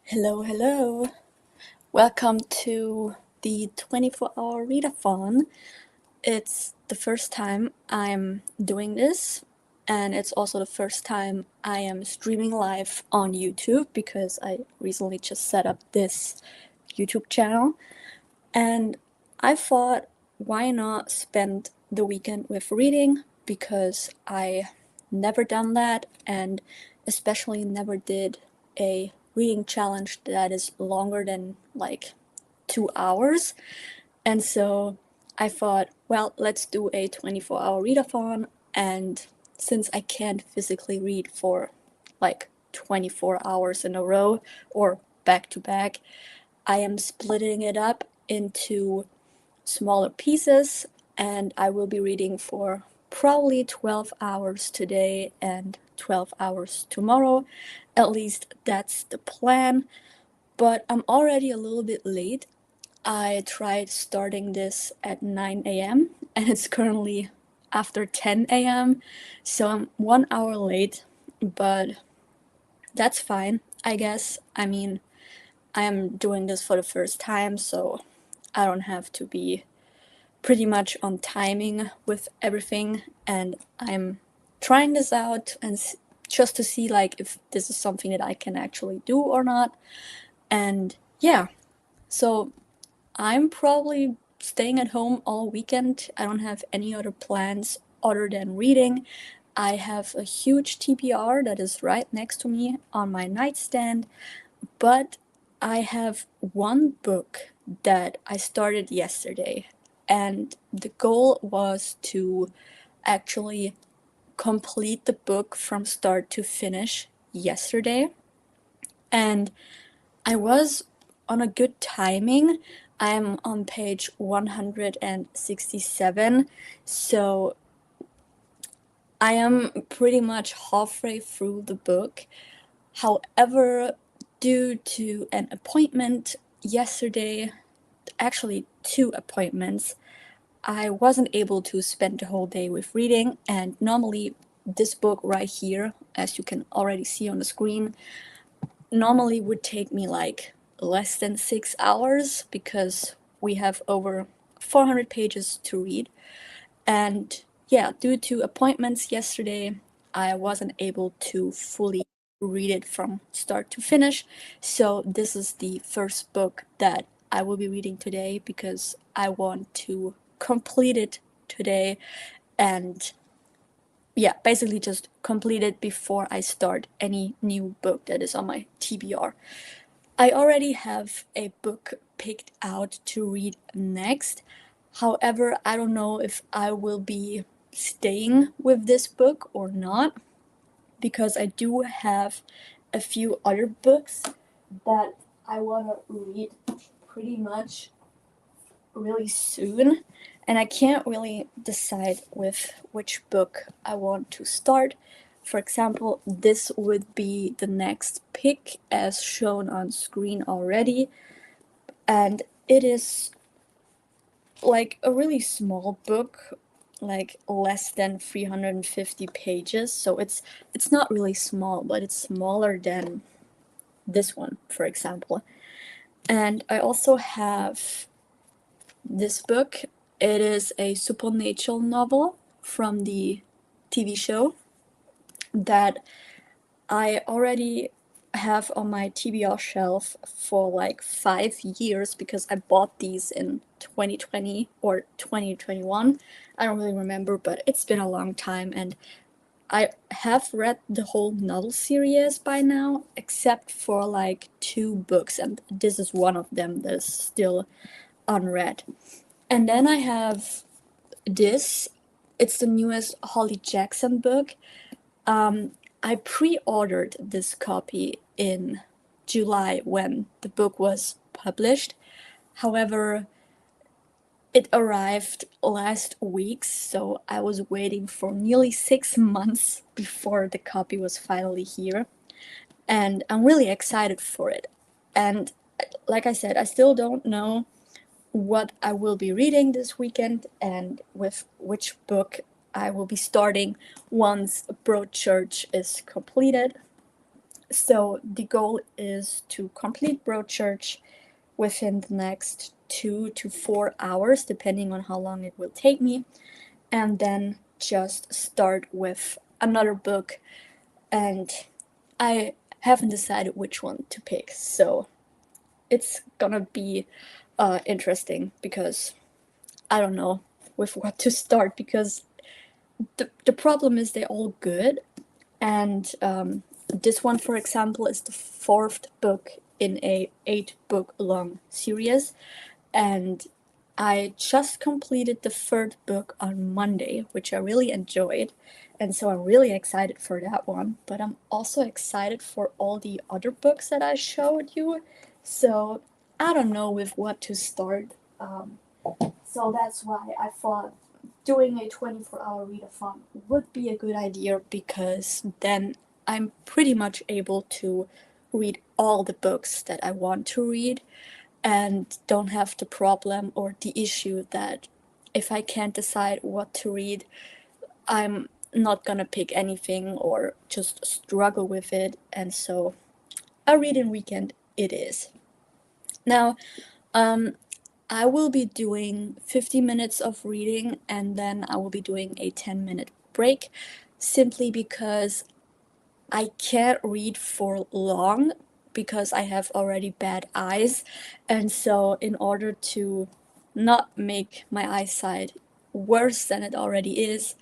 Hello, hello. Welcome to the 24-hour readathon. It's the first time I'm doing this, and it's also the first time I am streaming live on YouTube because I recently just set up this YouTube channel. And I thought, why not spend the weekend with reading, because I never done that, and especially never did a reading challenge that is longer than like 2 hours. And so I thought, well, let's do a 24-hour readathon. And since I can't physically read for like 24 hours in a row or back to back, I am splitting it up into smaller pieces, and I will be reading for probably 12 hours today and 12 hours tomorrow. At least that's the plan, but I'm already a little bit late. I tried starting this at 9 a.m. and it's currently after 10 a.m., so I'm 1 hour late, but that's fine, I guess. I mean, I am doing this for the first time, so I don't have to be pretty much on timing with everything, and I'm trying this out and just to see like if this is something that I can actually do or not. And yeah, so I'm probably staying at home all weekend. I don't have any other plans other than reading. I have a huge TBR that is right next to me on my nightstand, but I have one book that I started yesterday, and the goal was to actually complete the book from start to finish yesterday. And I was on a good timing. I'm on page 167, so I am pretty much halfway through the book. However, due to an appointment yesterday, actually 2 appointments, I wasn't able to spend the whole day with reading, and normally this book right here, as you can already see on the screen, normally would take me like less than 6 hours because we have over 400 pages to read. And yeah, due to appointments yesterday, I wasn't able to fully read it from start to finish. So this is the first book that I will be reading today because I want to complete it today and yeah, basically just complete it before I start any new book that is on my TBR. I already have a book picked out to read next. However, I don't know if I will be staying with this book or not, because I do have a few other books that I want to read pretty much really soon, and I can't really decide with which book I want to start. For example, this would be the next pick as shown on screen already, and it is like a really small book, like less than 350 pages, so it's not really small, but it's smaller than this one, for example. And I also have this book. It is a supernatural novel from the TV show that I already have on my TBR shelf for like 5 years because I bought these in 2020 or 2021. I don't really remember, but it's been a long time, and I have read the whole novel series by now, except for like 2 books, and this is one of them that is still unread. And then I have this. It's the newest Holly Jackson book. I pre-ordered this copy in July when the book was published. However, it arrived last week, so I was waiting for nearly 6 months before the copy was finally here. And I'm really excited for it. And like I said, I still don't know what I will be reading this weekend and with which book I will be starting once Broadchurch is completed. So the goal is to complete Broadchurch within the next 2 to 4 hours, depending on how long it will take me, and then just start with another book. And I haven't decided which one to pick, so it's gonna be interesting because I don't know with what to start, because the problem is they're all good, and this one, for example, is the fourth book in a 8-book long series, and I just completed the third book on Monday, which I really enjoyed, and so I'm really excited for that one. But I'm also excited for all the other books that I showed you, so I don't know with what to start. So that's why I thought doing a 24-hour readathon would be a good idea, because then I'm pretty much able to read all the books that I want to read and don't have the problem or the issue that if I can't decide what to read, I'm not gonna pick anything or just struggle with it. And so a reading weekend it is. Now, I will be doing 50 minutes of reading, and then I will be doing a 10-minute break, simply because I can't read for long because I have already bad eyes. And so, in order to not make my eyesight worse than it already is,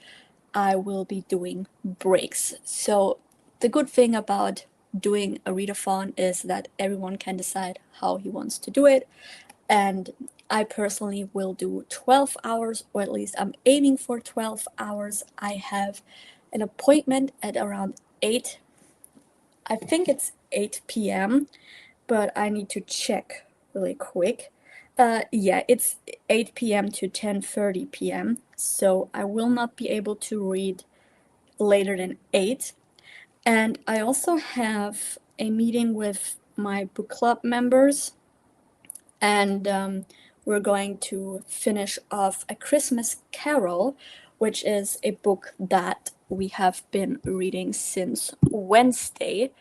I will be doing breaks. So, the good thing about doing a readathon is that everyone can decide how he wants to do it. And I personally will do 12 hours, or at least I'm aiming for 12 hours. I have an appointment at around 8, I think it's 8 p.m., but I need to check really quick. Yeah, it's 8 p.m. to 10:30 p.m., so I will not be able to read later than 8. And I also have a meeting with my book club members, and we're going to finish off A Christmas Carol, which is a book that we have been reading since Wednesday.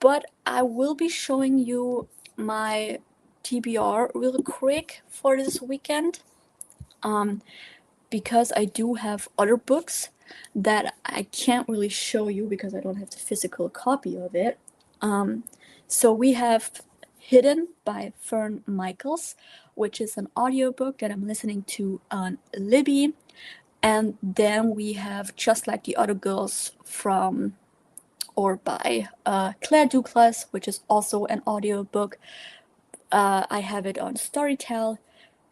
But I will be showing you my TBR real quick for this weekend, because I do have other books that I can't really show you because I don't have the physical copy of it. So we have Hidden by Fern Michaels, which is an audiobook that I'm listening to on Libby. And then we have Just Like the Other Girls from or by Claire Douglas, which is also an audiobook. I have it on Storytel.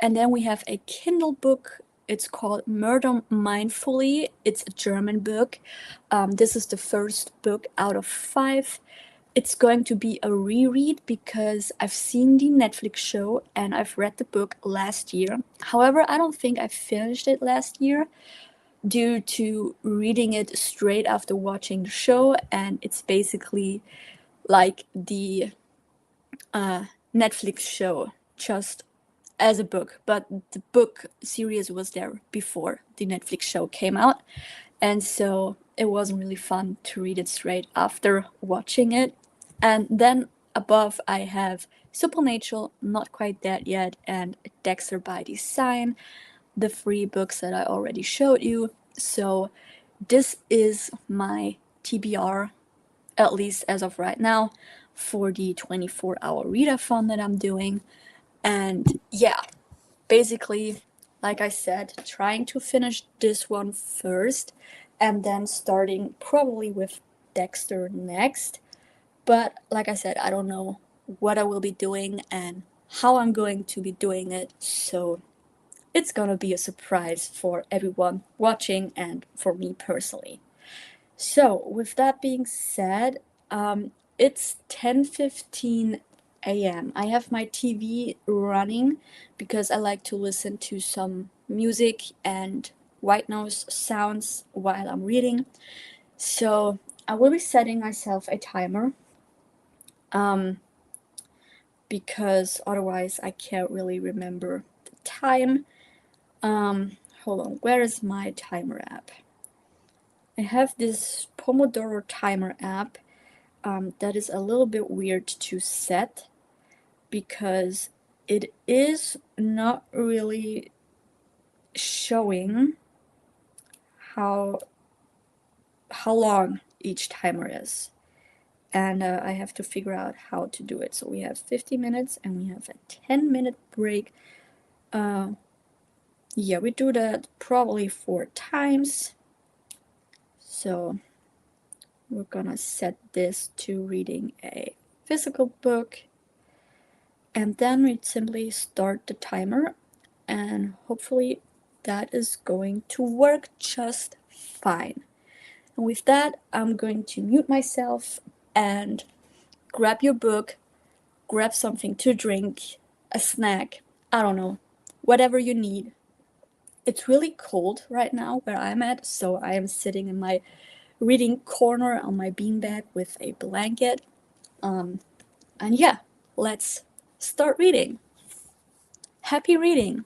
And then we have a Kindle book. It's called Murder Mindfully. It's a German book. This is the first book out of 5. It's going to be a reread because I've seen the Netflix show and I've read the book last year. However, I don't think I finished it last year due to reading it straight after watching the show, and it's basically like the Netflix show, just as a book, but the book series was there before the Netflix show came out, and so it wasn't really fun to read it straight after watching it. And then above I have Supernatural, not quite that yet, and Dexter by Design, the 3 books that I already showed you. So this is my TBR, at least as of right now, for the 24-hour readathon that I'm doing. And yeah, basically, like I said, trying to finish this one first and then starting probably with Dexter next. But like I said, I don't know what I will be doing and how I'm going to be doing it, so it's gonna be a surprise for everyone watching and for me personally. So, with that being said, it's 10:15 a.m. I have my TV running because I like to listen to some music and white noise sounds while I'm reading. So, I will be setting myself a timer, because otherwise I can't really remember the time. Hold hold on, where is my timer app? I have this Pomodoro timer app that is a little bit weird to set because it is not really showing how long each timer is. And I have to figure out how to do it. So we have 50 minutes and we have a 10-minute break. Yeah, we do that probably 4 times. So we're gonna set this to reading a physical book. And then we simply start the timer, and hopefully that is going to work just fine. And with that, I'm going to mute myself and grab your book, grab something to drink, a snack, I don't know, whatever you need. It's really cold right now where I'm at, so I am sitting in my reading corner on my beanbag with a blanket. And yeah, let's start reading. Happy reading!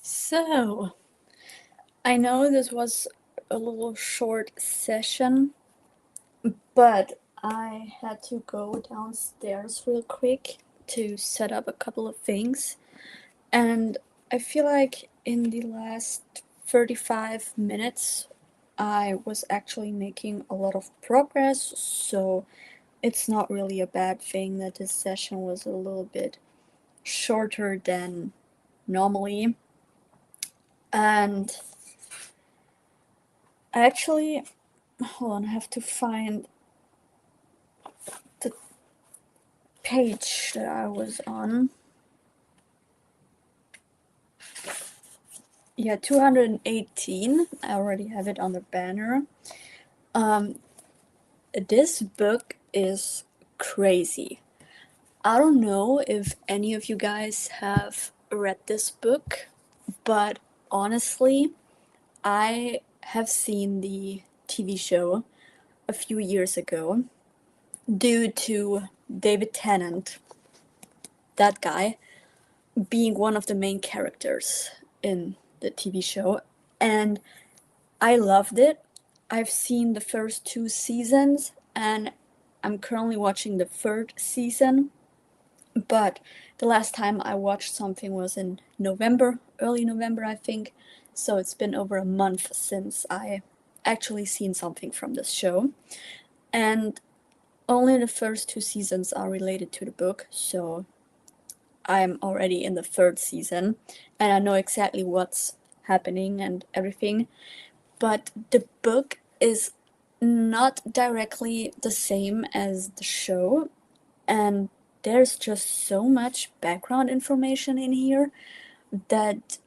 So, I know this was a little short session, but I had to go downstairs real quick to set up a couple of things. And I feel like in the last 35 minutes, I was actually making a lot of progress, so it's not really a bad thing that this session was a little bit shorter than normally. And actually, hold on, I have to find the page that I was on. Yeah, 218. I already have it on the banner. This book is crazy. I don't know if any of you guys have read this book, but honestly, I have seen the TV show a few years ago due to David Tennant, that guy, being one of the main characters in the TV show, and I loved it. I've seen the first two seasons, and I'm currently watching the third season. But the last time I watched something was in November, early November, I think. So it's been over a month since I actually seen something from this show. And only the first two seasons are related to the book, so I'm already in the third season and I know exactly what's happening and everything. But the book is not directly the same as the show, and there's just so much background information in here that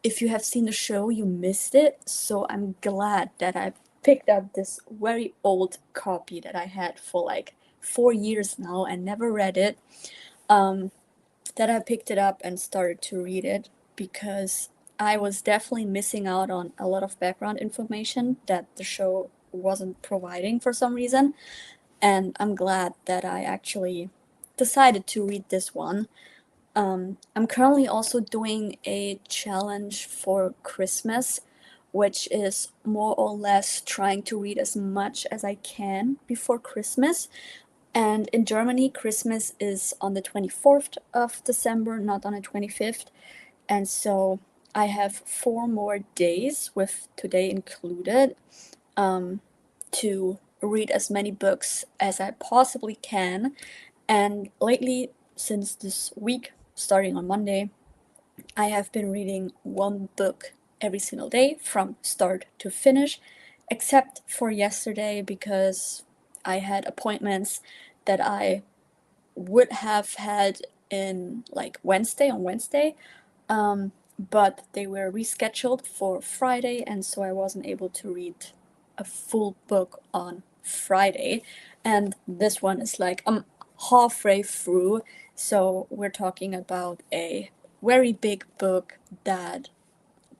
if you have seen the show, you missed it. So I'm glad that I picked up this very old copy that I had for like 4 years now and never read it. That I picked it up and started to read it because I was definitely missing out on a lot of background information that the show wasn't providing for some reason. And I'm glad that I actually decided to read this one. I'm currently also doing a challenge for Christmas, which is more or less trying to read as much as I can before Christmas. And in Germany, Christmas is on the 24th of December, not on the 25th. And so I have 4 more days, with today included, to read as many books as I possibly can. And lately, since this week, starting on Monday, I have been reading one book every single day from start to finish, except for yesterday because I had appointments that I would have had in like Wednesday on Wednesday, but they were rescheduled for Friday, and so I wasn't able to read a full book on Friday. And this one is like I'm halfway through, so we're talking about a very big book that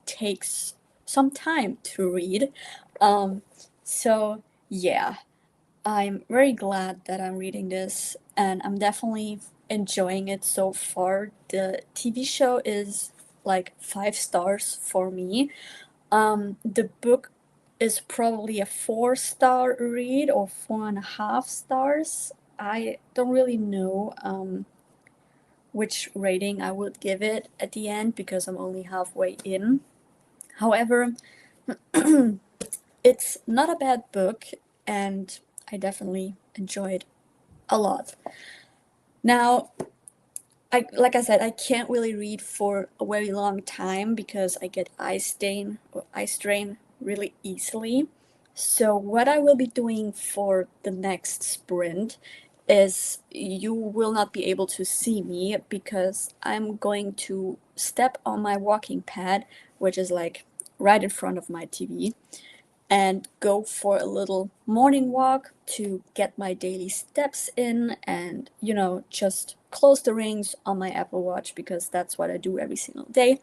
takes some time to read. So yeah, I'm very glad that I'm reading this, and I'm definitely enjoying it so far. The TV show is like 5 stars for me. The book is probably a 4 star read or 4.5 stars. I don't really know which rating I would give it at the end because I'm only halfway in. However, it's not a bad book, and I definitely enjoyed a lot. Now, like I said, I can't really read for a very long time because I get eye strain really easily. So what I will be doing for the next sprint is you will not be able to see me because I'm going to step on my walking pad, which is like right in front of my TV, and go for a little morning walk to get my daily steps in and, just close the rings on my Apple Watch because that's what I do every single day.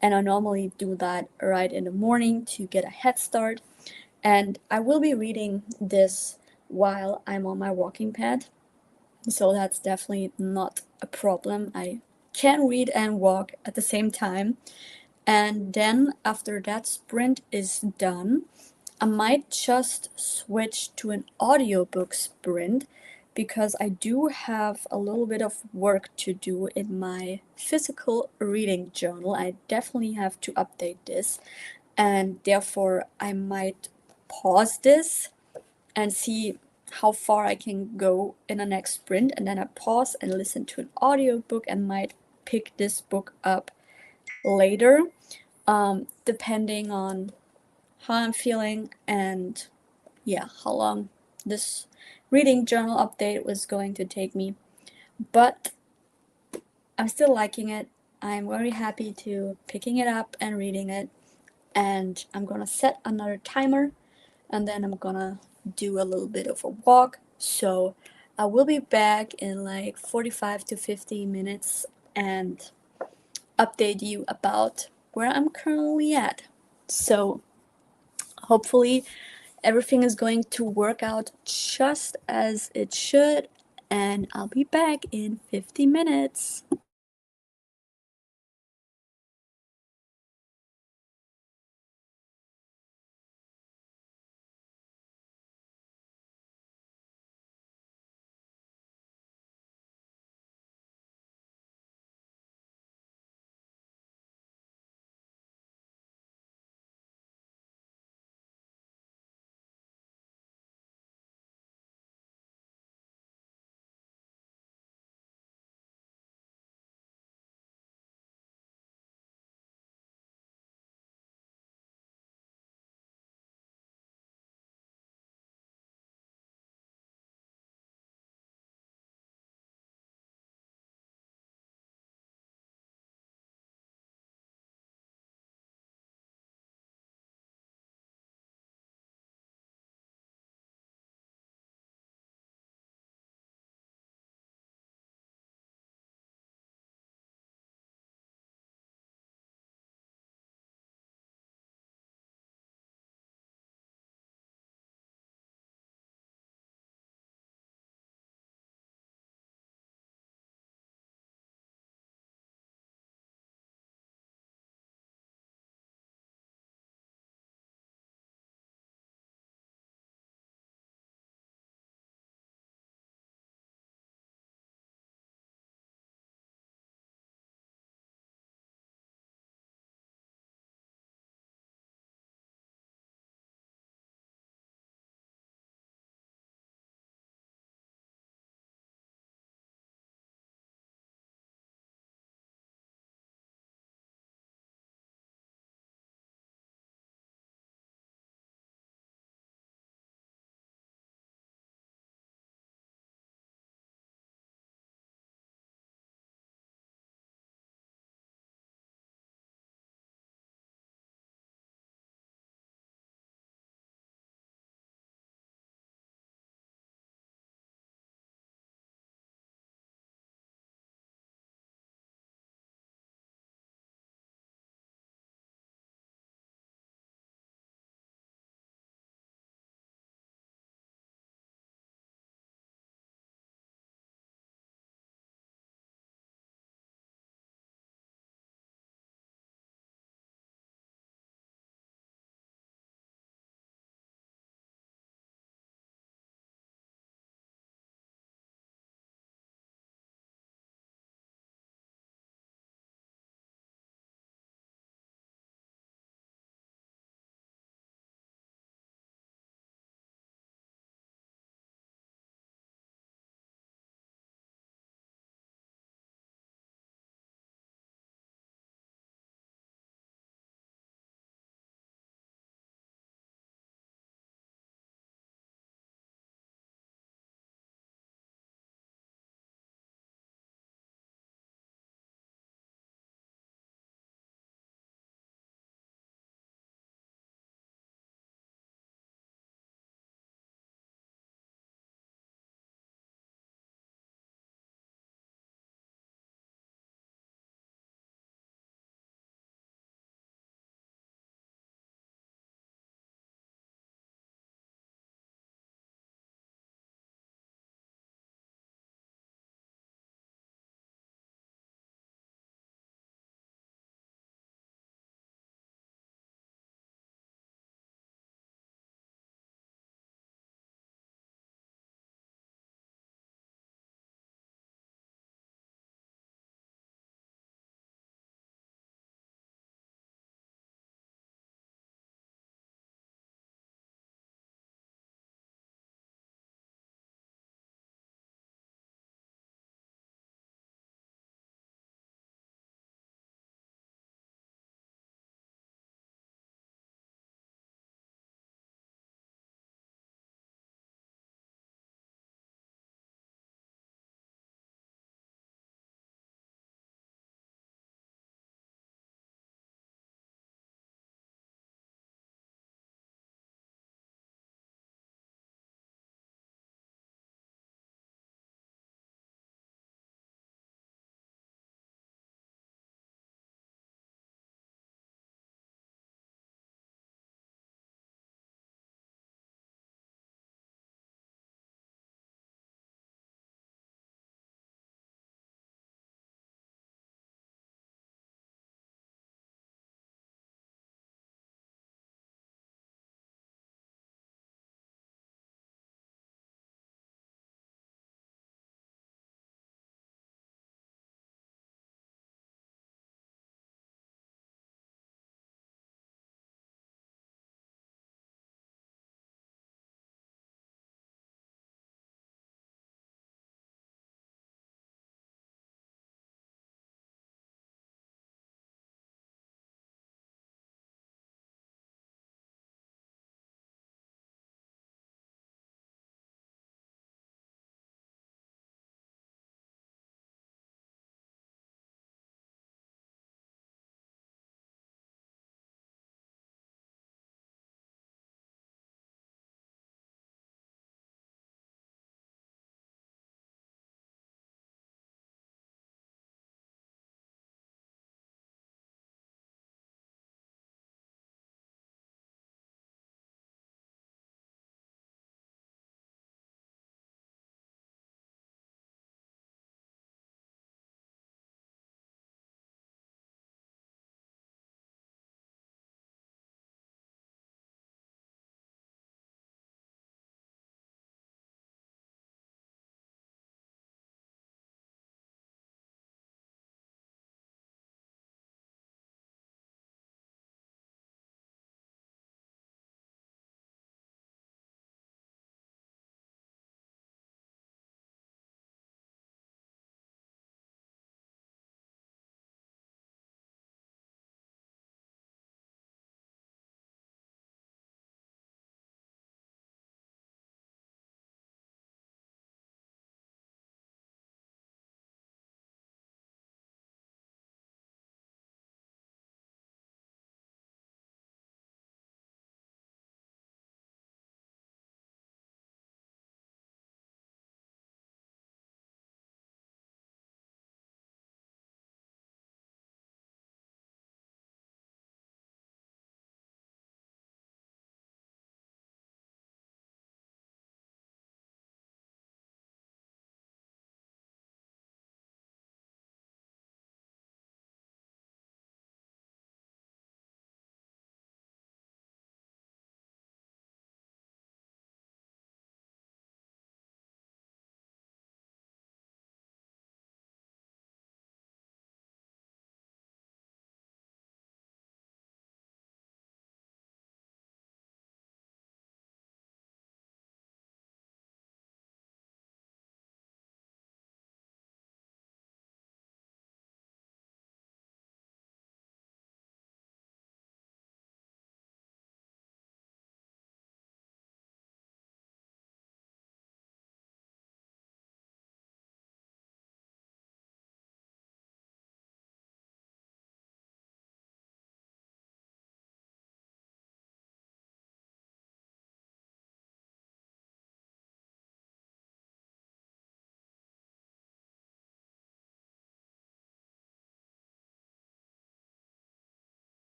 And I normally do that right in the morning to get a head start. And I will be reading this while I'm on my walking pad. So that's definitely not a problem. I can read and walk at the same time. And then after that sprint is done, I might just switch to an audiobook sprint because I do have a little bit of work to do in my physical reading journal. I definitely have to update this, and therefore I might pause this and see how far I can go in the next sprint, and then I pause and listen to an audiobook and might pick this book up later, depending on how I'm feeling and yeah, how long this reading journal update was going to take me. But I'm still liking it. I'm very happy to picking it up and reading it. And I'm gonna set another timer and then I'm gonna do a little bit of a walk. So I will be back in like 45 to 50 minutes and update you about where I'm currently at. So hopefully everything is going to work out just as it should, and I'll be back in 50 minutes.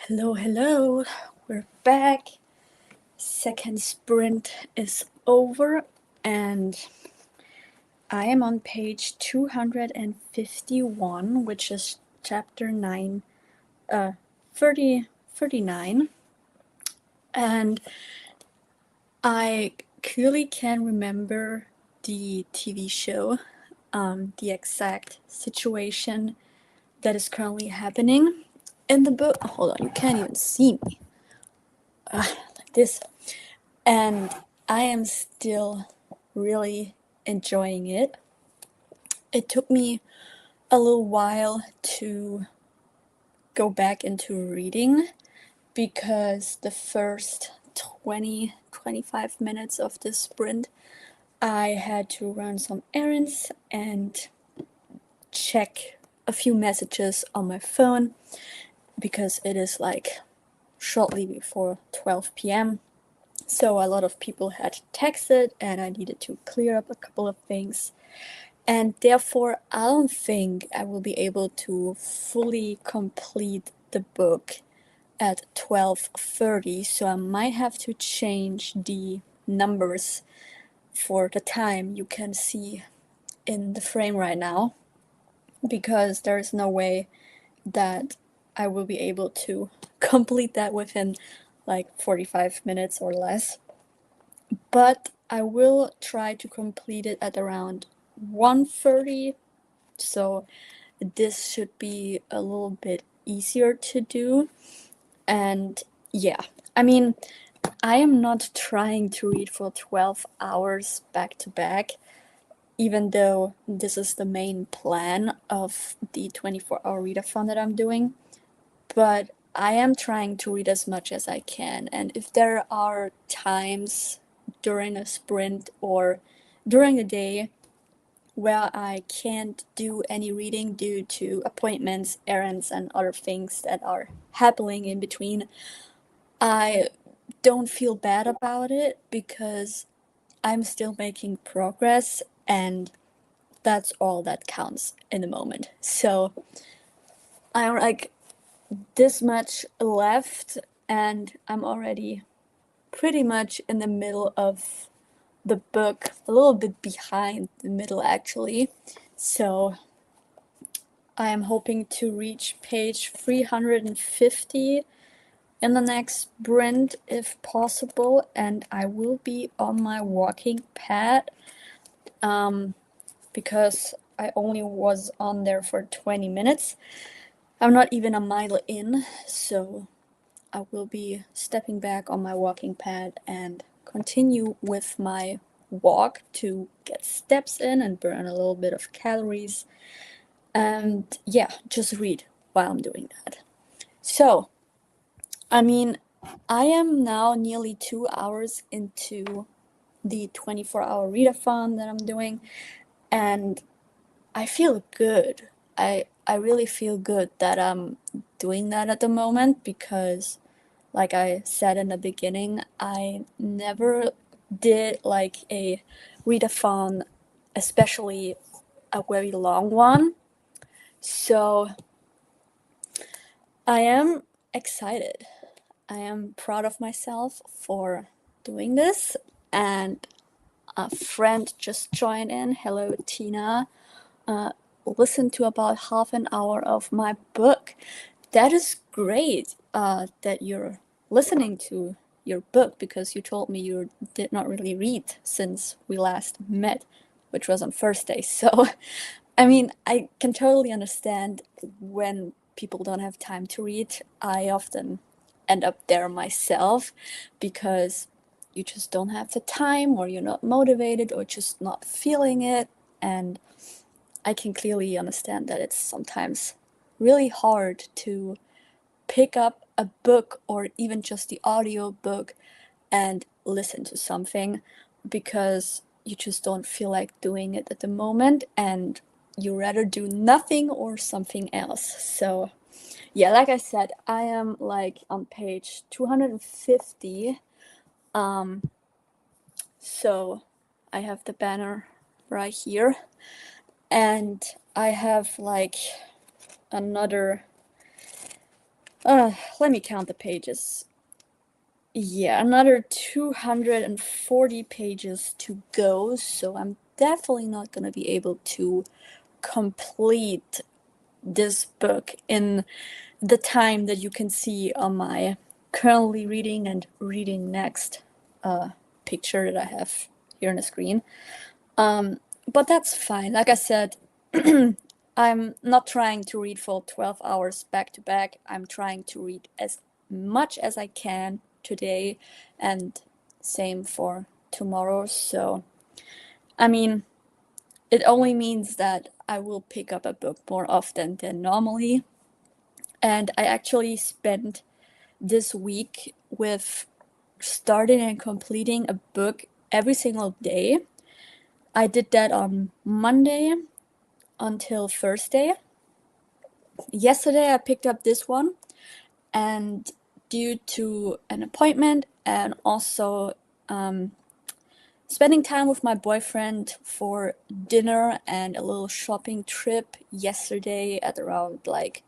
Hello, hello. We're back. Second sprint is over, and I am on page 251, which is chapter 9, 39. And I clearly can remember the TV show, the exact situation that is currently happening in the book. Hold on, you can't even see me. Like this. And I am still really enjoying it. It took me a little while to go back into reading because the first 25 minutes of this sprint I had to run some errands and check a few messages on my phone because it is like shortly before 12 p.m. So a lot of people had texted and I needed to clear up a couple of things. And therefore, I don't think I will be able to fully complete the book at 12:30, so I might have to change the numbers for the time you can see in the frame right now, because there is no way that I will be able to complete that within like 45 minutes or less. But I will try to complete it at around 1:30, so this should be a little bit easier to do. And yeah, I mean, I am not trying to read for 12 hours back to back, even though this is the main plan of the 24-hour readathon that I'm doing. But I am trying to read as much as I can. And if there are times during a sprint or during the day where I can't do any reading due to appointments, errands, and other things that are happening in between, I don't feel bad about it because I'm still making progress, and that's all that counts in the moment. So I'm like this much left, and I'm already pretty much in the middle of the book, a little bit behind the middle actually. So I am hoping to reach page 350 in the next sprint if possible, and I will be on my walking pad because I only was on there for 20 minutes. I'm not even a mile in, so I will be stepping back on my walking pad and continue with my walk to get steps in and burn a little bit of calories. And yeah, just read while I'm doing that. So, I mean, I am now nearly 2 hours into the 24-hour readathon that I'm doing, and I feel good. I really feel good that I'm doing that at the moment because, like I said in the beginning, I never did like a readathon, especially a very long one. So I am excited. I am proud of myself for doing this, and a friend just joined in. Hello, Tina. Listen to about half an hour of my book. That is great that you're listening to your book, because you told me you did not really read since we last met, which was on Thursday. So, I mean, I can totally understand when people don't have time to read. I often end up there myself because you just don't have the time, or you're not motivated, or just not feeling it. And I can clearly understand that it's sometimes really hard to pick up a book or even just the audio book and listen to something because you just don't feel like doing it at the moment, and you rather do nothing or something else. So yeah, like I said, I am like on page 250. So I have the banner right here, and I have like another Let me count the pages. Yeah, another 240 pages to go, so I'm definitely not gonna be able to complete this book in the time that you can see on my currently reading and reading next picture that I have here on the screen. But that's fine. Like I said, I'm not trying to read for 12 hours back to back. I'm trying to read as much as I can today, and same for tomorrow. So, I mean, it only means that I will pick up a book more often than normally. And I actually spent this week with starting and completing a book every single day. I did that on Monday until Thursday. Yesterday I picked up this one, and due to an appointment and also spending time with my boyfriend for dinner and a little shopping trip yesterday at around like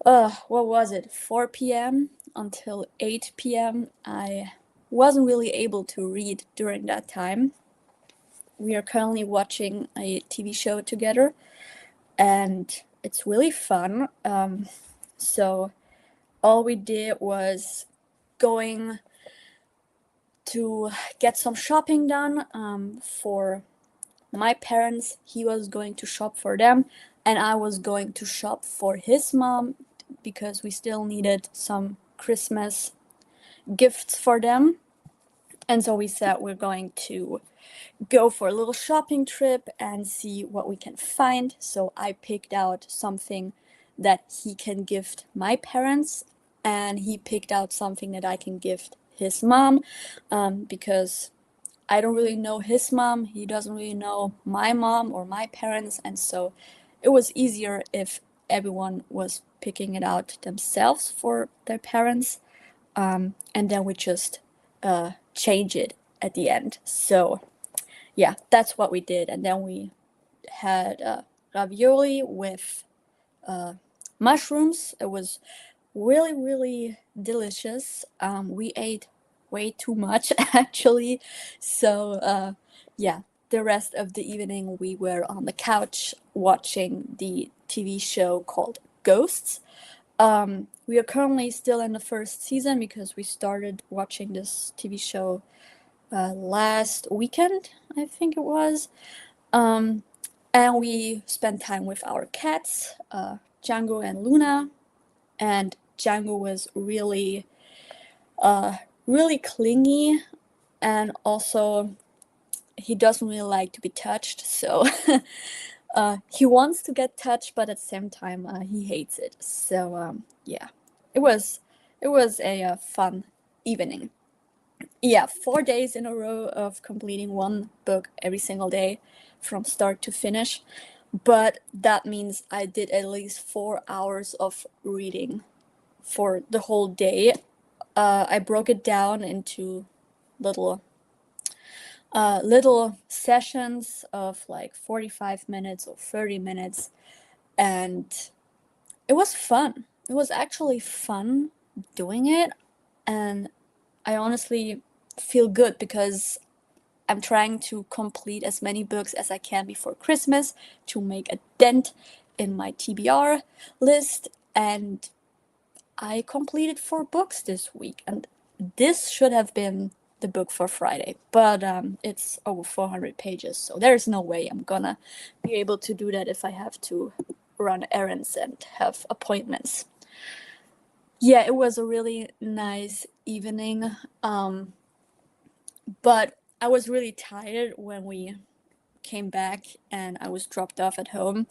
what was it, 4 p.m. until 8 p.m. I wasn't really able to read during that time. We are currently watching a TV show together, and it's really fun. So all we did was going to get some shopping done for my parents. He was going to shop for them, and I was going to shop for his mom because we still needed some Christmas gifts for them. And so we said we're going to go for a little shopping trip and see what we can find. So I picked out something that he can gift my parents, and he picked out something that I can gift his mom, because I don't really know his mom. He doesn't really know my mom or my parents, and so it was easier if everyone was picking it out themselves for their parents, and then we just change it at the end. So yeah, that's what we did, and then we had ravioli with mushrooms. It was really, really delicious. We ate way too much actually, so yeah, the rest of the evening we were on the couch watching the TV show called Ghosts. We are currently still in the first season because we started watching this TV show last weekend, I think it was. And we spent time with our cats, Django and Luna. And Django was really, really clingy, and also he doesn't really like to be touched. So he wants to get touched, but at the same time he hates it. So yeah, it was a fun evening. Yeah, 4 days in a row of completing one book every single day from start to finish. But that means I did at least 4 hours of reading for the whole day. I broke it down into little little sessions of like 45 minutes or 30 minutes, and it was fun. It was actually fun doing it, and I honestly feel good because I'm trying to complete as many books as I can before Christmas to make a dent in my TBR list, and I completed 4 books this week, and this should have been the book for Friday, but it's over 400 pages, so there's no way I'm gonna be able to do that if I have to run errands and have appointments. Yeah, it was a really nice evening, but I was really tired when we came back and I was dropped off at home.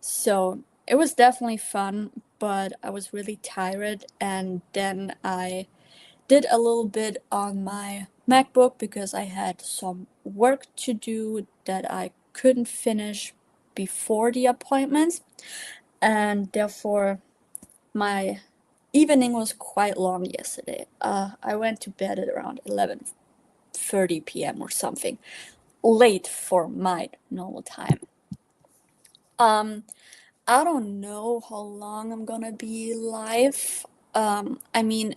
So it was definitely fun, but I was really tired. And then I did a little bit on my MacBook because I had some work to do that I couldn't finish before the appointments. And therefore, my evening was quite long yesterday. I went to bed at around 11:30 p.m. or something, late for my normal time. I don't know how long I'm gonna be live. I mean,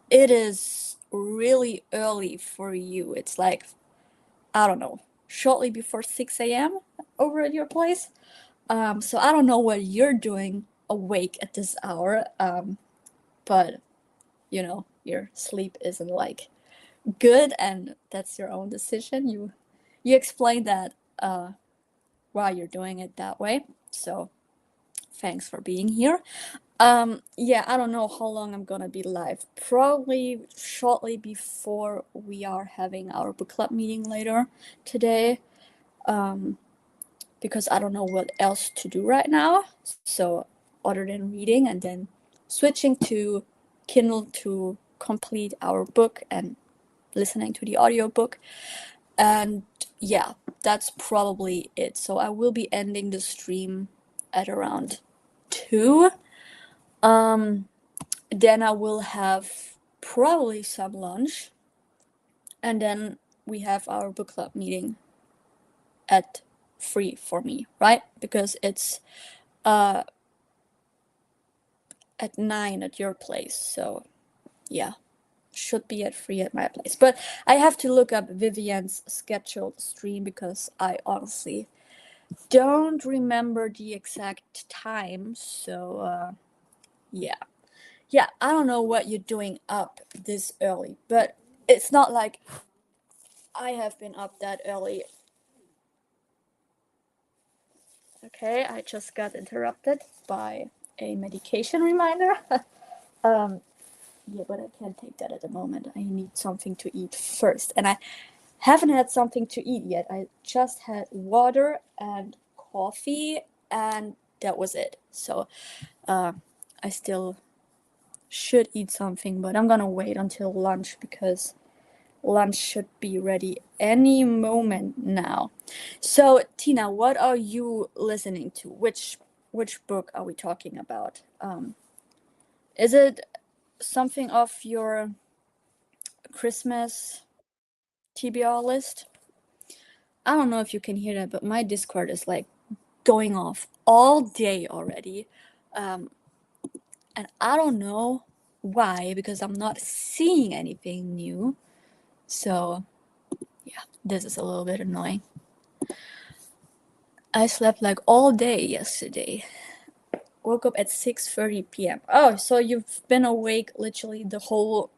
it is really early for you. It's like, I don't know, shortly before 6 a.m. over at your place. So I don't know what you're doing awake at this hour. But your sleep isn't like good, and that's your own decision. You explained that why you're doing it that way. So thanks for being here. Yeah, I don't know how long I'm gonna be live. Probably shortly before we are having our book club meeting later today. Because I don't know what else to do right now. So other than reading and then switching to Kindle to complete our book and listening to the audiobook. And yeah, that's probably it. So I will be ending the stream at around 2. Then I will have probably some lunch, and then we have our book club meeting at 3 for me, right? Because it's at 9 at your place. So yeah, should be at 3 at my place. But I have to look up Vivian's scheduled stream because I honestly don't remember the exact time. So yeah, I don't know what you're doing up this early, but it's not like I have been up that early. Okay, I just got interrupted by a medication reminder. Yeah, but I can't take that at the moment. I need something to eat first, and I haven't had something to eat yet. I just had water and coffee, and that was it. So I still should eat something, but I'm gonna wait until lunch because lunch should be ready any moment now. So Tina, what are you listening to? Which book are we talking about? Is it something off your Christmas TBR list? I don't know if you can hear that, but my Discord is like going off all day already. And I don't know why, because I'm not seeing anything new. So yeah, this is a little bit annoying. I slept like all day yesterday. Woke up at 6:30 p.m. Oh, so you've been awake literally the whole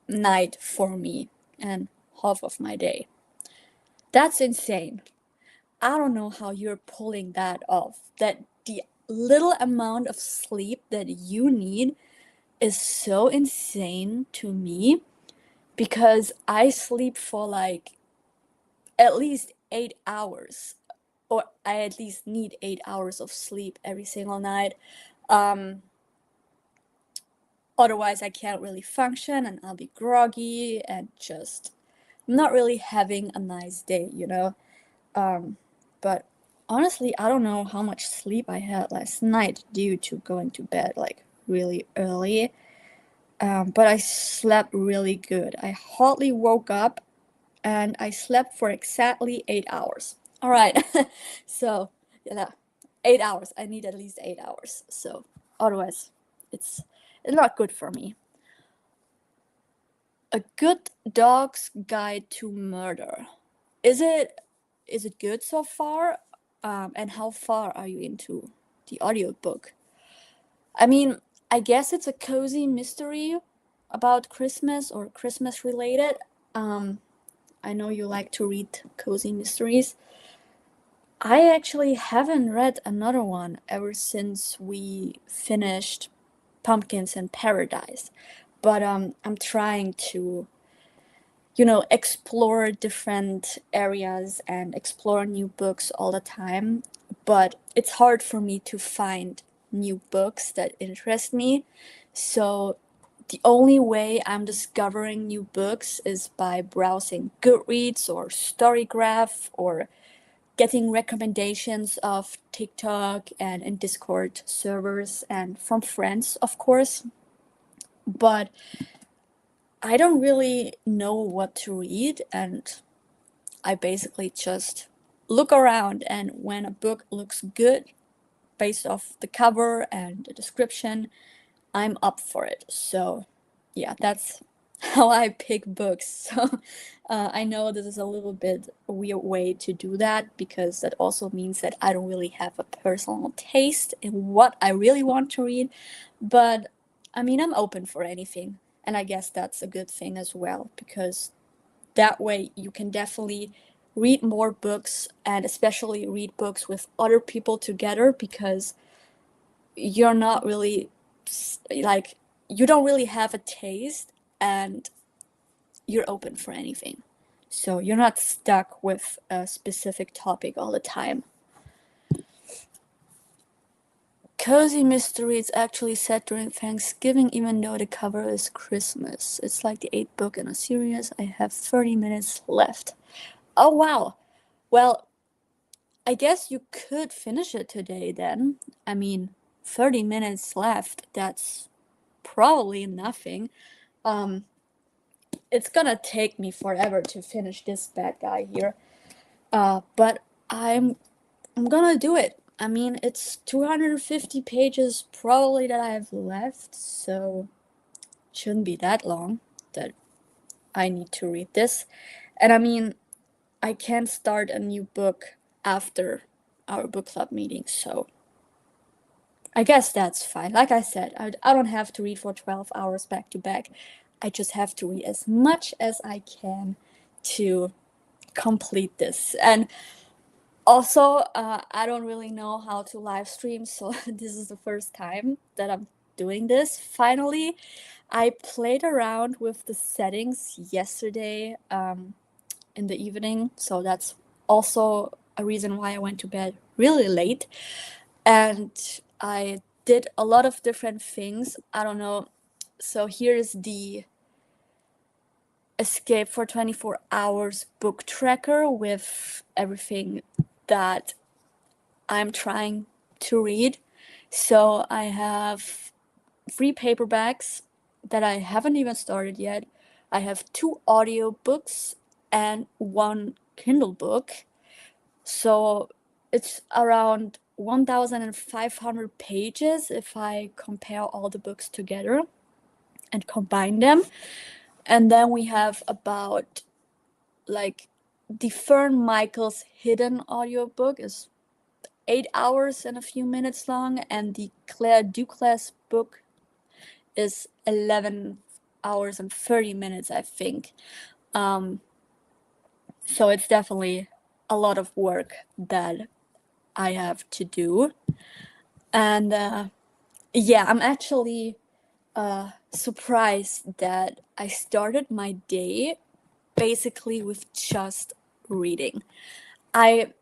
night for me and half of my day. That's insane. I don't know how you're pulling that off. That the little amount of sleep that you need is so insane to me, because I sleep for like at least 8 hours, or I at least need 8 hours of sleep every single night. Otherwise, I can't really function and I'll be groggy and just not really having a nice day. But honestly, I don't know how much sleep I had last night due to going to bed like really early. But I slept really good. I hardly woke up and I slept for exactly 8 hours. All right. So, yeah, 8 hours. I need at least 8 hours. So, otherwise, it's not good for me. A Good Dog's Guide to Murder. Is it good so far? And how far are you into the audiobook? I mean, I guess it's a cozy mystery about Christmas or Christmas related. I know you like to read cozy mysteries. I actually haven't read another one ever since we finished Pumpkins in Paradise. But I'm trying to explore different areas and explore new books all the time. But it's hard for me to find new books that interest me. So the only way I'm discovering new books is by browsing Goodreads or Storygraph, or getting recommendations of TikTok and in Discord servers and from friends, of course. But I don't really know what to read, and I basically just look around, and when a book looks good, based off the cover and the description, I'm up for it. So yeah, that's how I pick books. So I know this is a little bit a weird way to do that, because that also means that I don't really have a personal taste in what I really want to read. But I mean, I'm open for anything. And I guess that's a good thing as well, because that way you can definitely read more books, and especially read books with other people together, because you're not really like, you don't really have a taste, and you're open for anything. So you're not stuck with a specific topic all the time. Cozy Mystery is actually set during Thanksgiving, even though the cover is Christmas. It's like the 8th book in a series. I have 30 minutes left. Oh, wow. Well, I guess you could finish it today then. I mean, 30 minutes left. That's probably nothing. It's gonna take me forever to finish this bad guy here. But I'm gonna do it. I mean, it's 250 pages probably that I have left, so it shouldn't be that long that I need to read this. And I mean, I can start a new book after our book club meeting, so I guess that's fine. Like I said, I don't have to read for 12 hours back to back. I just have to read as much as I can to complete this. And also, I don't really know how to live stream, so this is the first time that I'm doing this. Finally, I played around with the settings yesterday in the evening, so that's also a reason why I went to bed really late. And I did a lot of different things. I don't know. So here's the Escape for 24 Hours book tracker with everything that I'm trying to read. So I have 3 paperbacks that I haven't even started yet. I have 2 audiobooks and 1 Kindle book. So it's around 1,500 pages if I compare all the books together and combine them. And then we have about, like, the Fern Michaels Hidden audiobook is 8 hours and a few minutes long, and the Claire Duclas book is 11 hours and 30 minutes, I think. So it's definitely a lot of work that I have to do. And yeah, I'm actually surprised that I started my day basically with just reading. I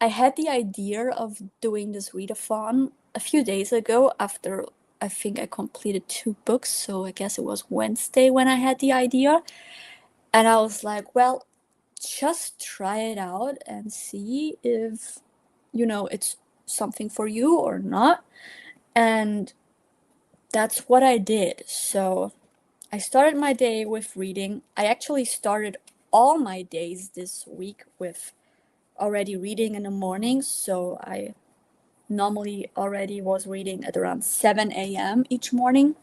I had the idea of doing this readathon a few days ago after I think I completed 2 books, so I guess it was Wednesday when I had the idea. And I was like, well, just try it out and see if, it's something for you or not. And that's what I did. So I started my day with reading. I actually started all my days this week with already reading in the morning. So I normally already was reading at around 7 a.m. each morning.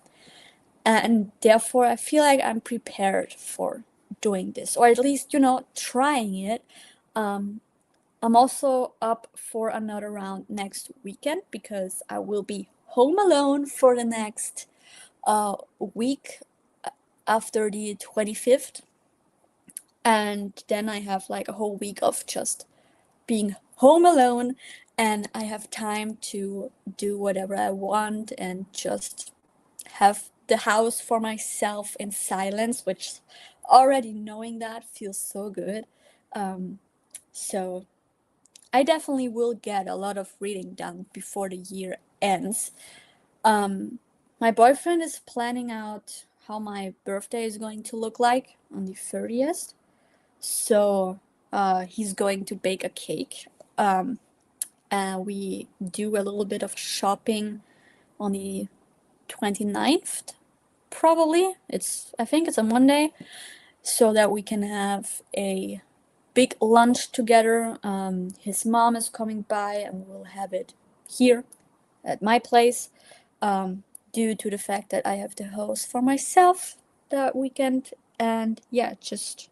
And therefore, I feel like I'm prepared for doing this, or at least, trying it. I'm also up for another round next weekend because I will be home alone for the next week after the 25th. And then I have like a whole week of just being home alone, and I have time to do whatever I want and just have the house for myself in silence, which already knowing that feels so good. So I definitely will get a lot of reading done before the year ends. My boyfriend is planning out how my birthday is going to look like on the 30th. So he's going to bake a cake. And we do a little bit of shopping on the 29th, probably. I think it's a Monday, so that we can have a big lunch together. His mom is coming by and we'll have it here at my place, due to the fact that I have to host for myself that weekend. And yeah, just,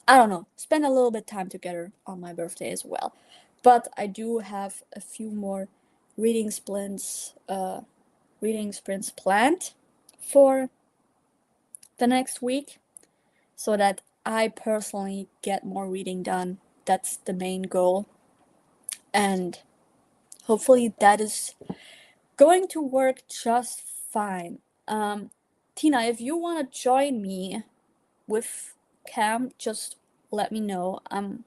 I don't know, spend a little bit time together on my birthday as well. But I do have a few more reading sprints, planned for the next week, so that I personally get more reading done. That's the main goal. And hopefully that is going to work just fine. Tina, if you want to join me with Cam, just let me know. I'm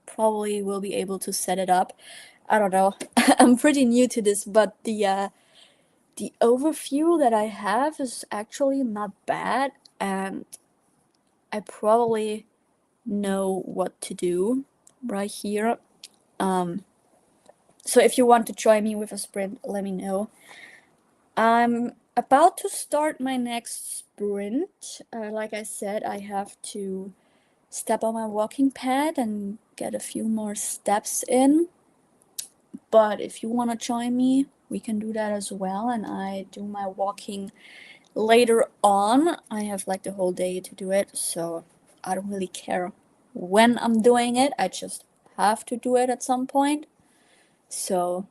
probably will be able to set it up. I don't know. I'm pretty new to this, but the overview that I have is actually not bad, and I probably know what to do right here. So if you want to join me with a sprint, let me know. I'm about to start my next sprint. Like I said, I have to step on my walking pad and get a few more steps in. But if you want to join me, we can do that as well. And I do my walking later on. I have like the whole day to do it, so I don't really care when I'm doing it. I just have to do it at some point. So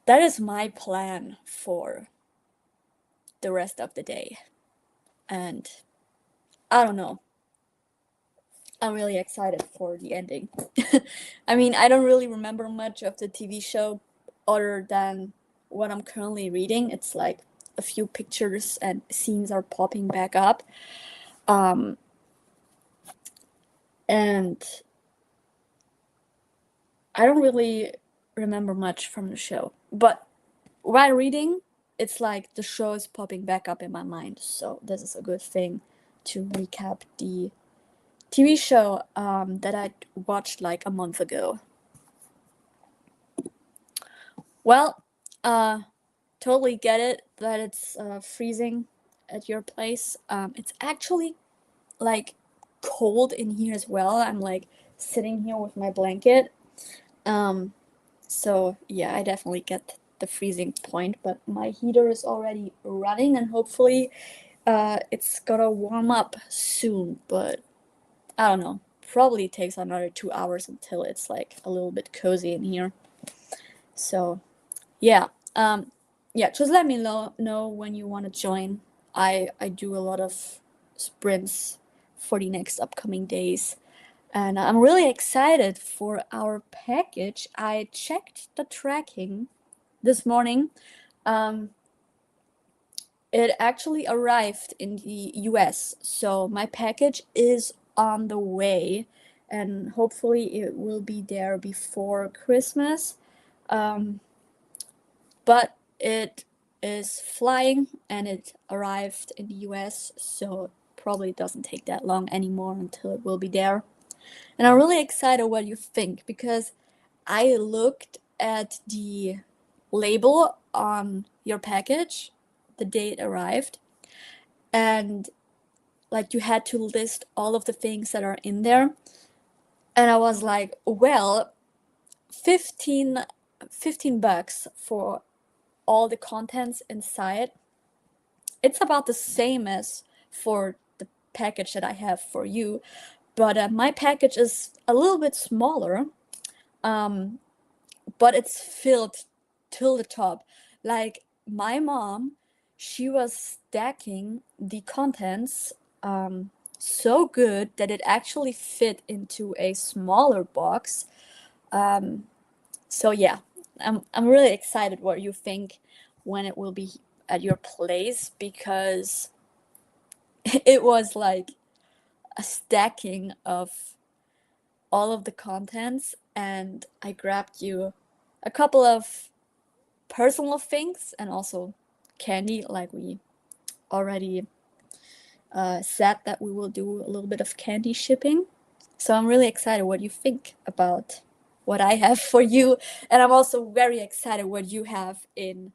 that is my plan for the rest of the day. And I don't know. I'm really excited for the ending. I mean, I don't really remember much of the TV show other than what I'm currently reading. It's like a few pictures and scenes are popping back up. And I don't really remember much from the show. But while reading, it's like the show is popping back up in my mind. So this is a good thing to recap the TV show that I watched like a month ago. Well, totally get it that it's freezing at your place. It's actually like cold in here as well. I'm like sitting here with my blanket. So yeah, I definitely get the freezing point, but my heater is already running and hopefully it's gonna warm up soon, but I don't know. Probably takes another 2 hours until it's like a little bit cozy in here. So yeah, just let me know when you want to join. I do a lot of sprints for the next upcoming days, and I'm really excited for our package. I checked the tracking this morning. It actually arrived in the US, so my package is on the way, and hopefully it will be there before Christmas. But it is flying and it arrived in the US, so probably doesn't take that long anymore until it will be there. And I'm really excited what you think, because I looked at the label on your package the day it arrived, and like you had to list all of the things that are in there, and I was like, well, 15 bucks for all the contents inside. It's about the same as for the package that I have for you, but my package is a little bit smaller, but it's filled till the top. Like my mom, she was stacking the contents so good that it actually fit into a smaller box. So yeah, I'm really excited what you think when it will be at your place, because it was like a stacking of all of the contents, and I grabbed you a couple of personal things and also candy, like we already said that we will do a little bit of candy shipping. So I'm really excited what you think about what I have for you, and I'm also very excited what you have in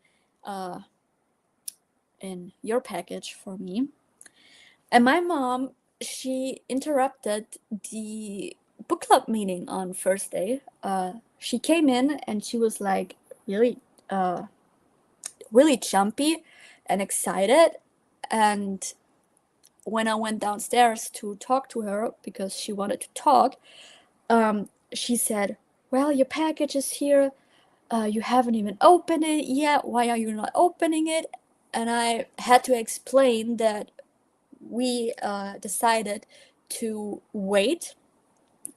your package for me. And my mom, she interrupted the book club meeting on Thursday. She came in and she was like really, uh, really jumpy and excited. And when I went downstairs to talk to her because she wanted to talk, she said, "Well, your package is here. You haven't even opened it yet. Why are you not opening it?" And I had to explain that we decided to wait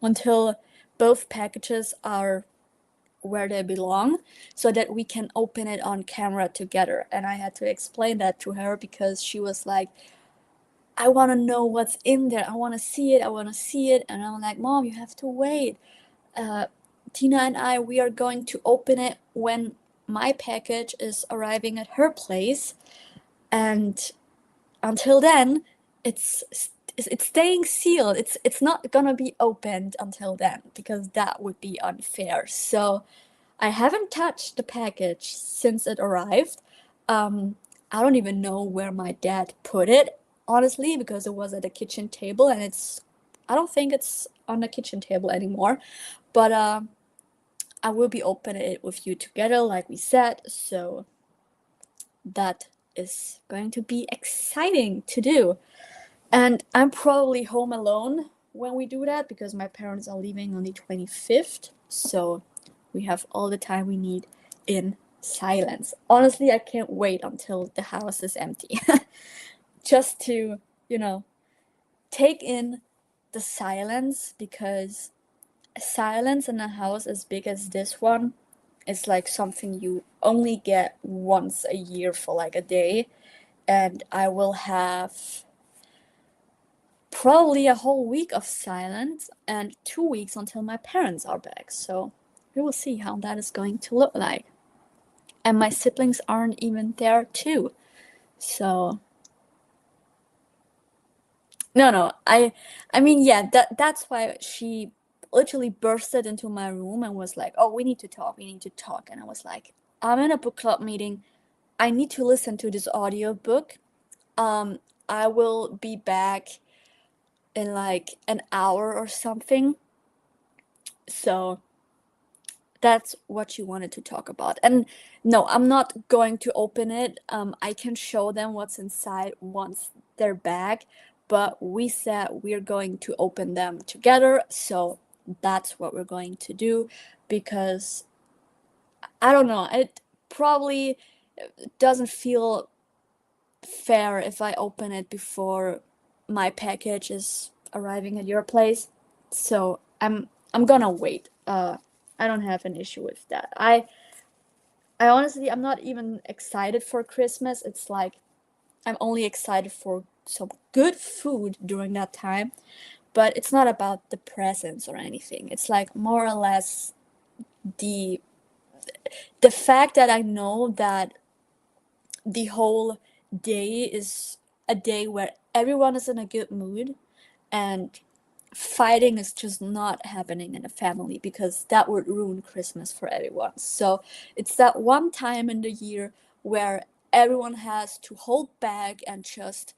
until both packages are where they belong so that we can open it on camera together. And I had to explain that to her because she was like, "I want to know what's in there. I want to see it. I want to see it." And I'm like, "Mom, you have to wait. uh, Tina and I, we are going to open it when my package is arriving at her place. And until then, it's it's staying sealed. It's not gonna be opened until then because that would be unfair." So I haven't touched the package since it arrived. Um, I don't even know where my dad put it, honestly, because it was at the kitchen table and I don't think it's on the kitchen table anymore. But I will be opening it with you together, like we said. So that is going to be exciting to do. And I'm probably home alone when we do that because my parents are leaving on the 25th. So we have all the time we need in silence. Honestly, I can't wait until the house is empty. Just to, you know, take in the silence, because silence in a house as big as this one is like something you only get once a year for like a day. And I will have probably a whole week of silence and 2 weeks until my parents are back. So we will see how that is going to look like. And my siblings aren't even there too. So no, I mean, yeah, that's why she literally bursted into my room and was like, "Oh, we need to talk. We need to talk." And I was like, "I'm in a book club meeting. I need to listen to this audiobook. Um, I will be back in like an hour or something." So that's what you wanted to talk about. And no, I'm not going to open it. I can show them what's inside once they're back, but we said we're going to open them together. So that's what we're going to do, because I don't know, it probably doesn't feel fair if I open it before my package is arriving at your place. So I'm gonna wait. I don't have an issue with that. I honestly, I'm not even excited for Christmas. It's like I'm only excited for some good food during that time, but it's not about the presents or anything. It's like more or less the the fact that I know that the whole day is a day where everyone is in a good mood, and fighting is just not happening in a family, because that would ruin Christmas for everyone. So it's that one time in the year where everyone has to hold back and just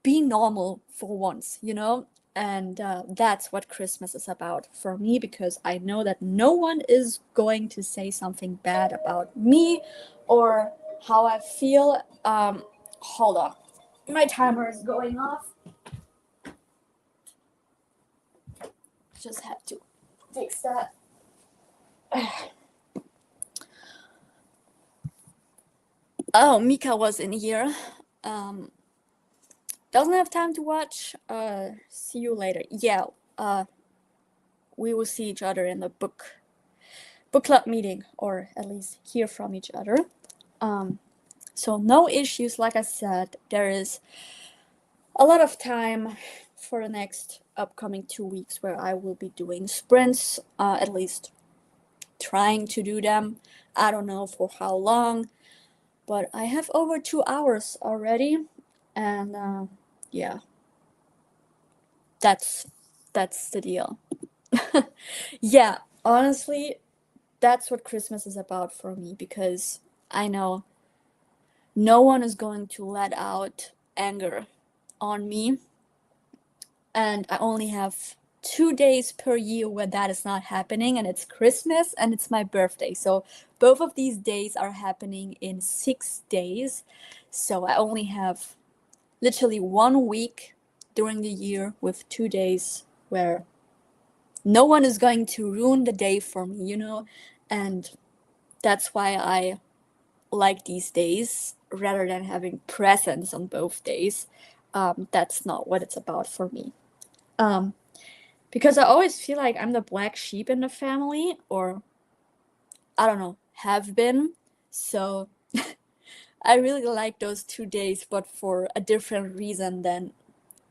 be normal for once, you know? And that's what Christmas is about for me, because I know that no one is going to say something bad about me or how I feel. Hold on. My timer is going off. Just have to fix that. Oh, Mika was in here. Um, doesn't have time to watch. See you later. Yeah. We will see each other in the book club meeting, or at least hear from each other. So no issues. Like I said, there is a lot of time for the next upcoming 2 weeks where I will be doing sprints. At least trying to do them. I don't know for how long, but I have over 2 hours already, and yeah, that's that's the deal. Yeah, honestly, that's what Christmas is about for me, because I know no one is going to let out anger on me, and I only have 2 days per year where that is not happening, and it's Christmas and it's my birthday. So both of these days are happening in 6 days. So I only have literally 1 week during the year with 2 days where no one is going to ruin the day for me, you know? And that's why I like these days rather than having presents on both days. That's not what it's about for me. Um, because I always feel like I'm the black sheep in the family, or I don't know, have been. So I really like those 2 days, but for a different reason than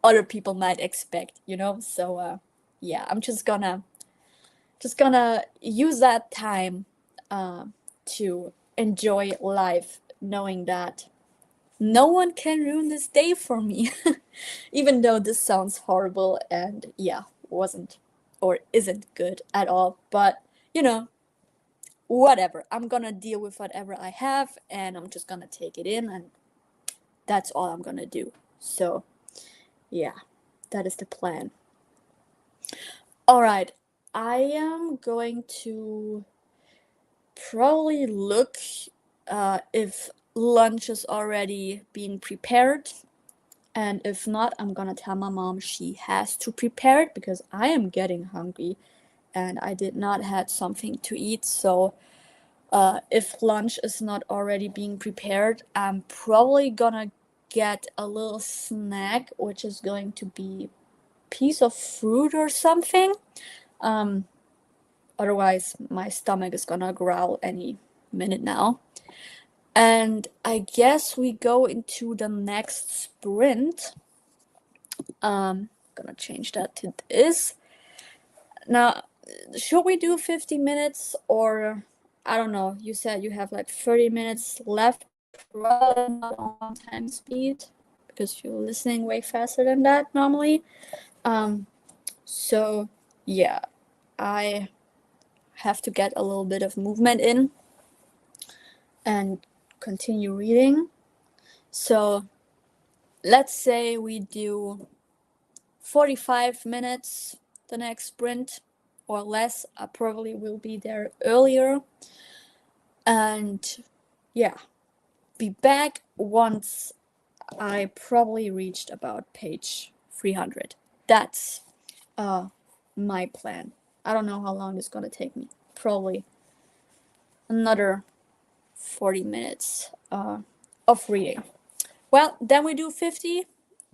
other people might expect, you know? So yeah, I'm just gonna use that time uh, to enjoy life, knowing that no one can ruin this day for me. Even though this sounds horrible and yeah, wasn't or isn't good at all. But you know, whatever. I'm gonna deal with whatever I have and I'm just gonna take it in, and that's all I'm gonna do. So yeah, that is the plan. All right, I am going to probably look if lunch is already being prepared. And if not, I'm gonna tell my mom she has to prepare it because I am getting hungry and I did not had something to eat. So if lunch is not already being prepared, I'm probably gonna get a little snack, which is going to be piece of fruit or something. Um, Otherwise, my stomach is gonna growl any minute now. And I guess we go into the next sprint. Gonna change that to this. Now, should we do 50 minutes or I don't know? You said you have like 30 minutes left, probably not on one time speed because you're listening way faster than that normally. Um, so yeah, I have to get a little bit of movement in and continue reading. So let's say we do 45 minutes the next sprint or less. I probably will be there earlier. And yeah, be back once I probably reached about page 300. That's my plan. I don't know how long it's gonna take me. Probably another 40 minutes of reading. Well, then we do 50.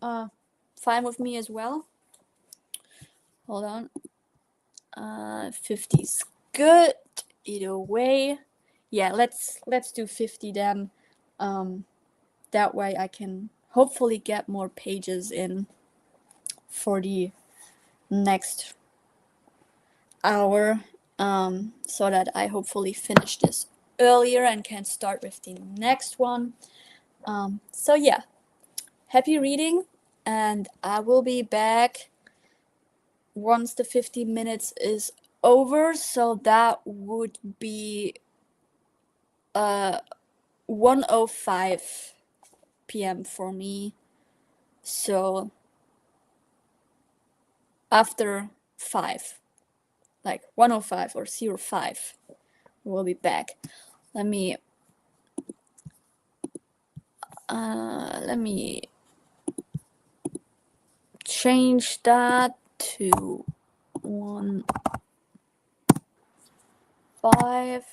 Fine with me as well. Hold on. 50's good either way. Yeah, let's do 50 then. That way I can hopefully get more pages in for the next hour, so that I hopefully finish this earlier and can start with the next one. So yeah, happy reading, and I will be back once the 50 minutes is over. So that would be 1:05 p.m. for me. So after 5, like 1:05 or 05, we'll be back. Let me change that to 1:05.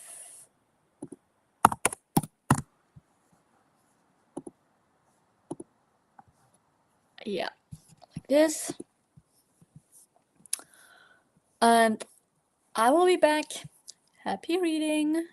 Yeah, like this. And I will be back. Happy reading.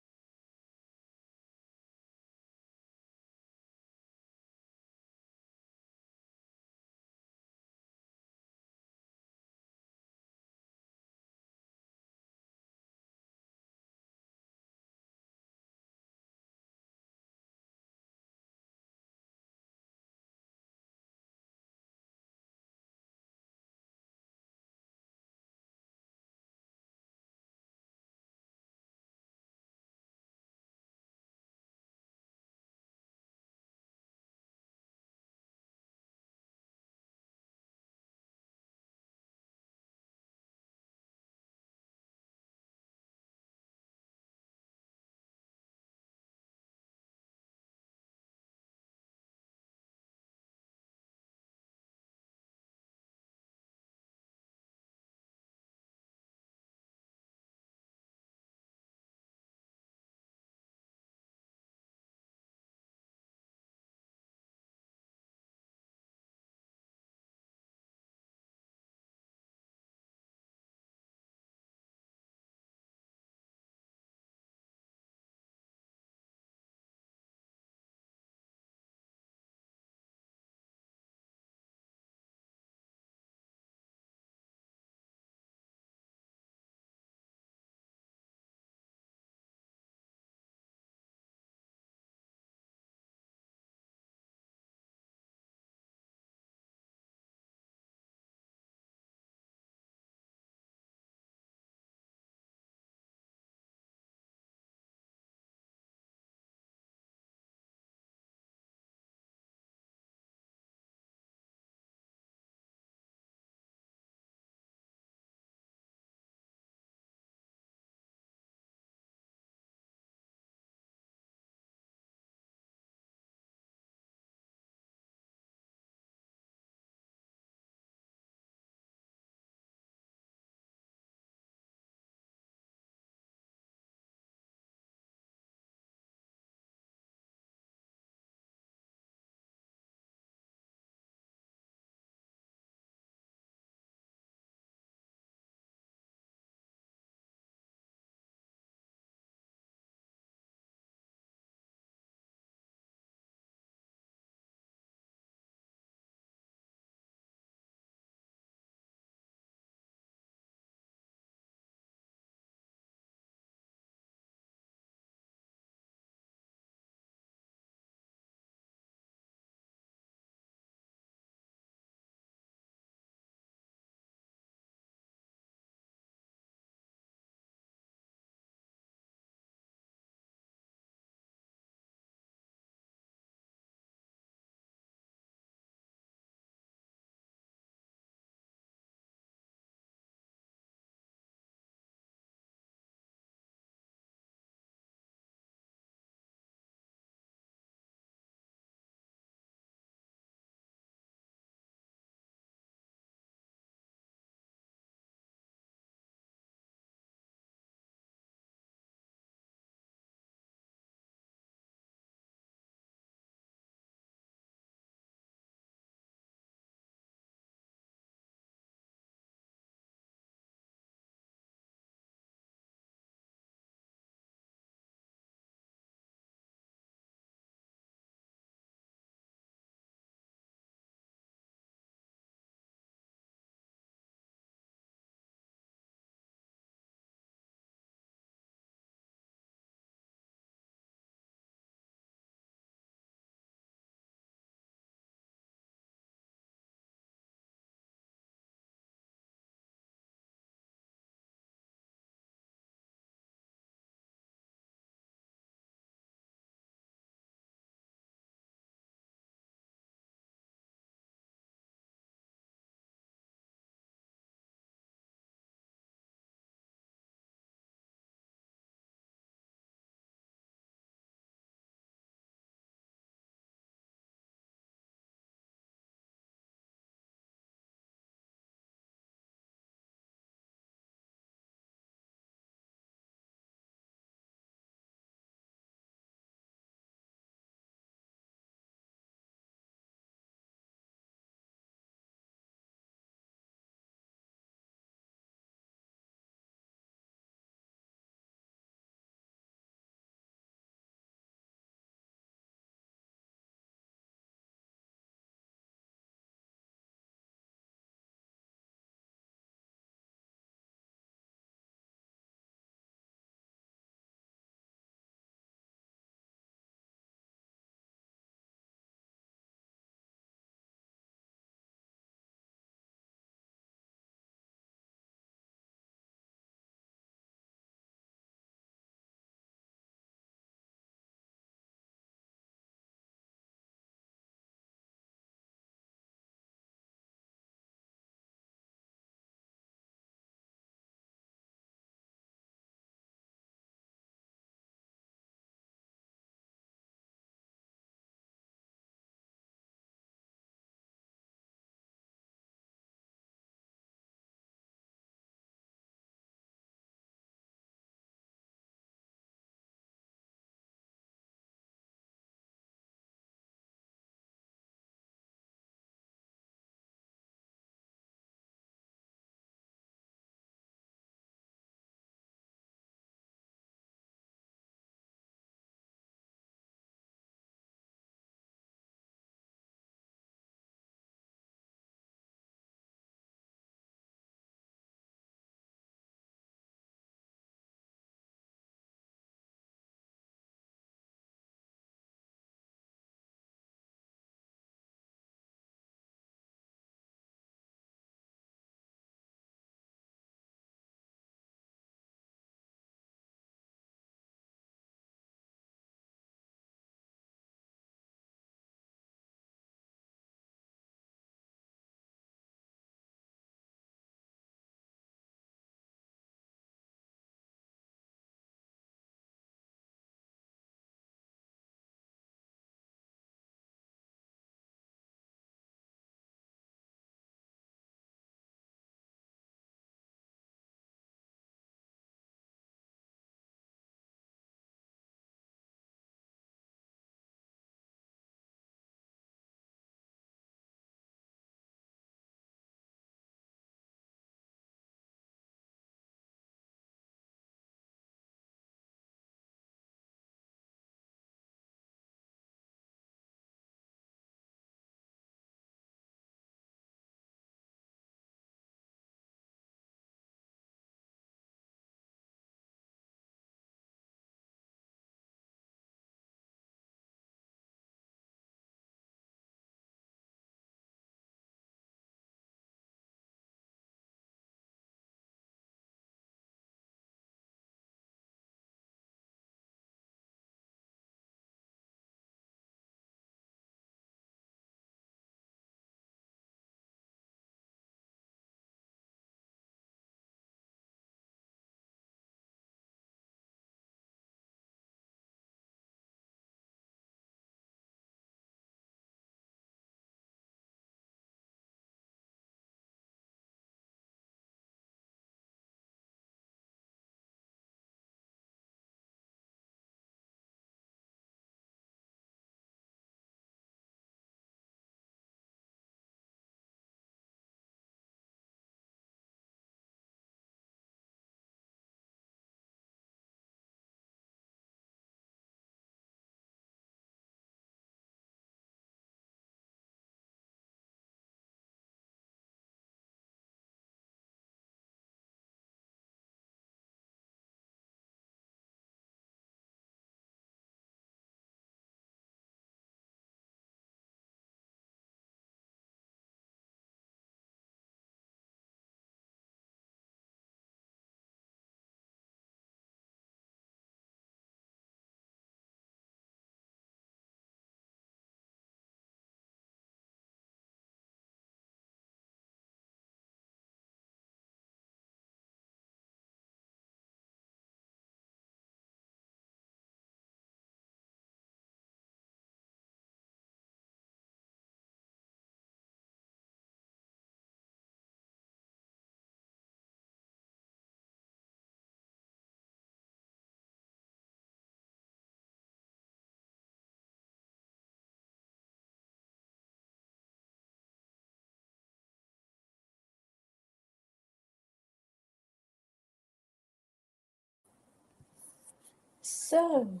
So,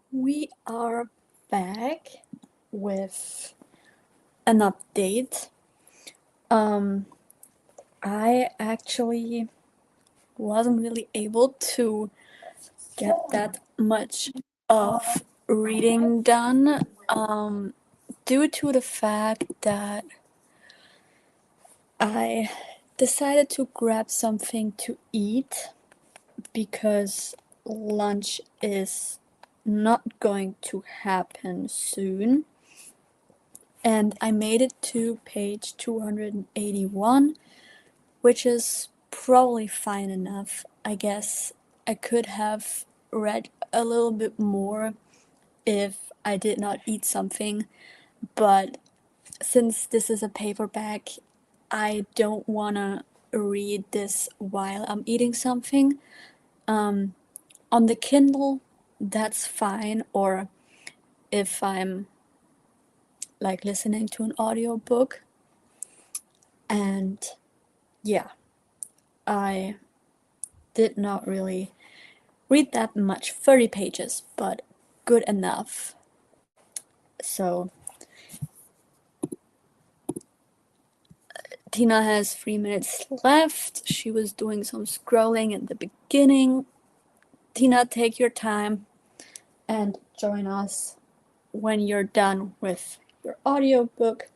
we are back with an update. I actually wasn't really able to get that much of reading done due to the fact that I decided to grab something to eat because lunch is not going to happen soon. And I made it to page 281, which is probably fine enough. I guess I could have read a little bit more if I did not eat something, but since this is a paperback, I don't want to read this while I'm eating something. On the Kindle, that's fine, or if I'm like listening to an audiobook. And yeah, I did not really read that much, 30 pages, but good enough. So Tina has 3 minutes left. She was doing some scrolling at the beginning. Tina, take your time and join us when you're done with your audiobook.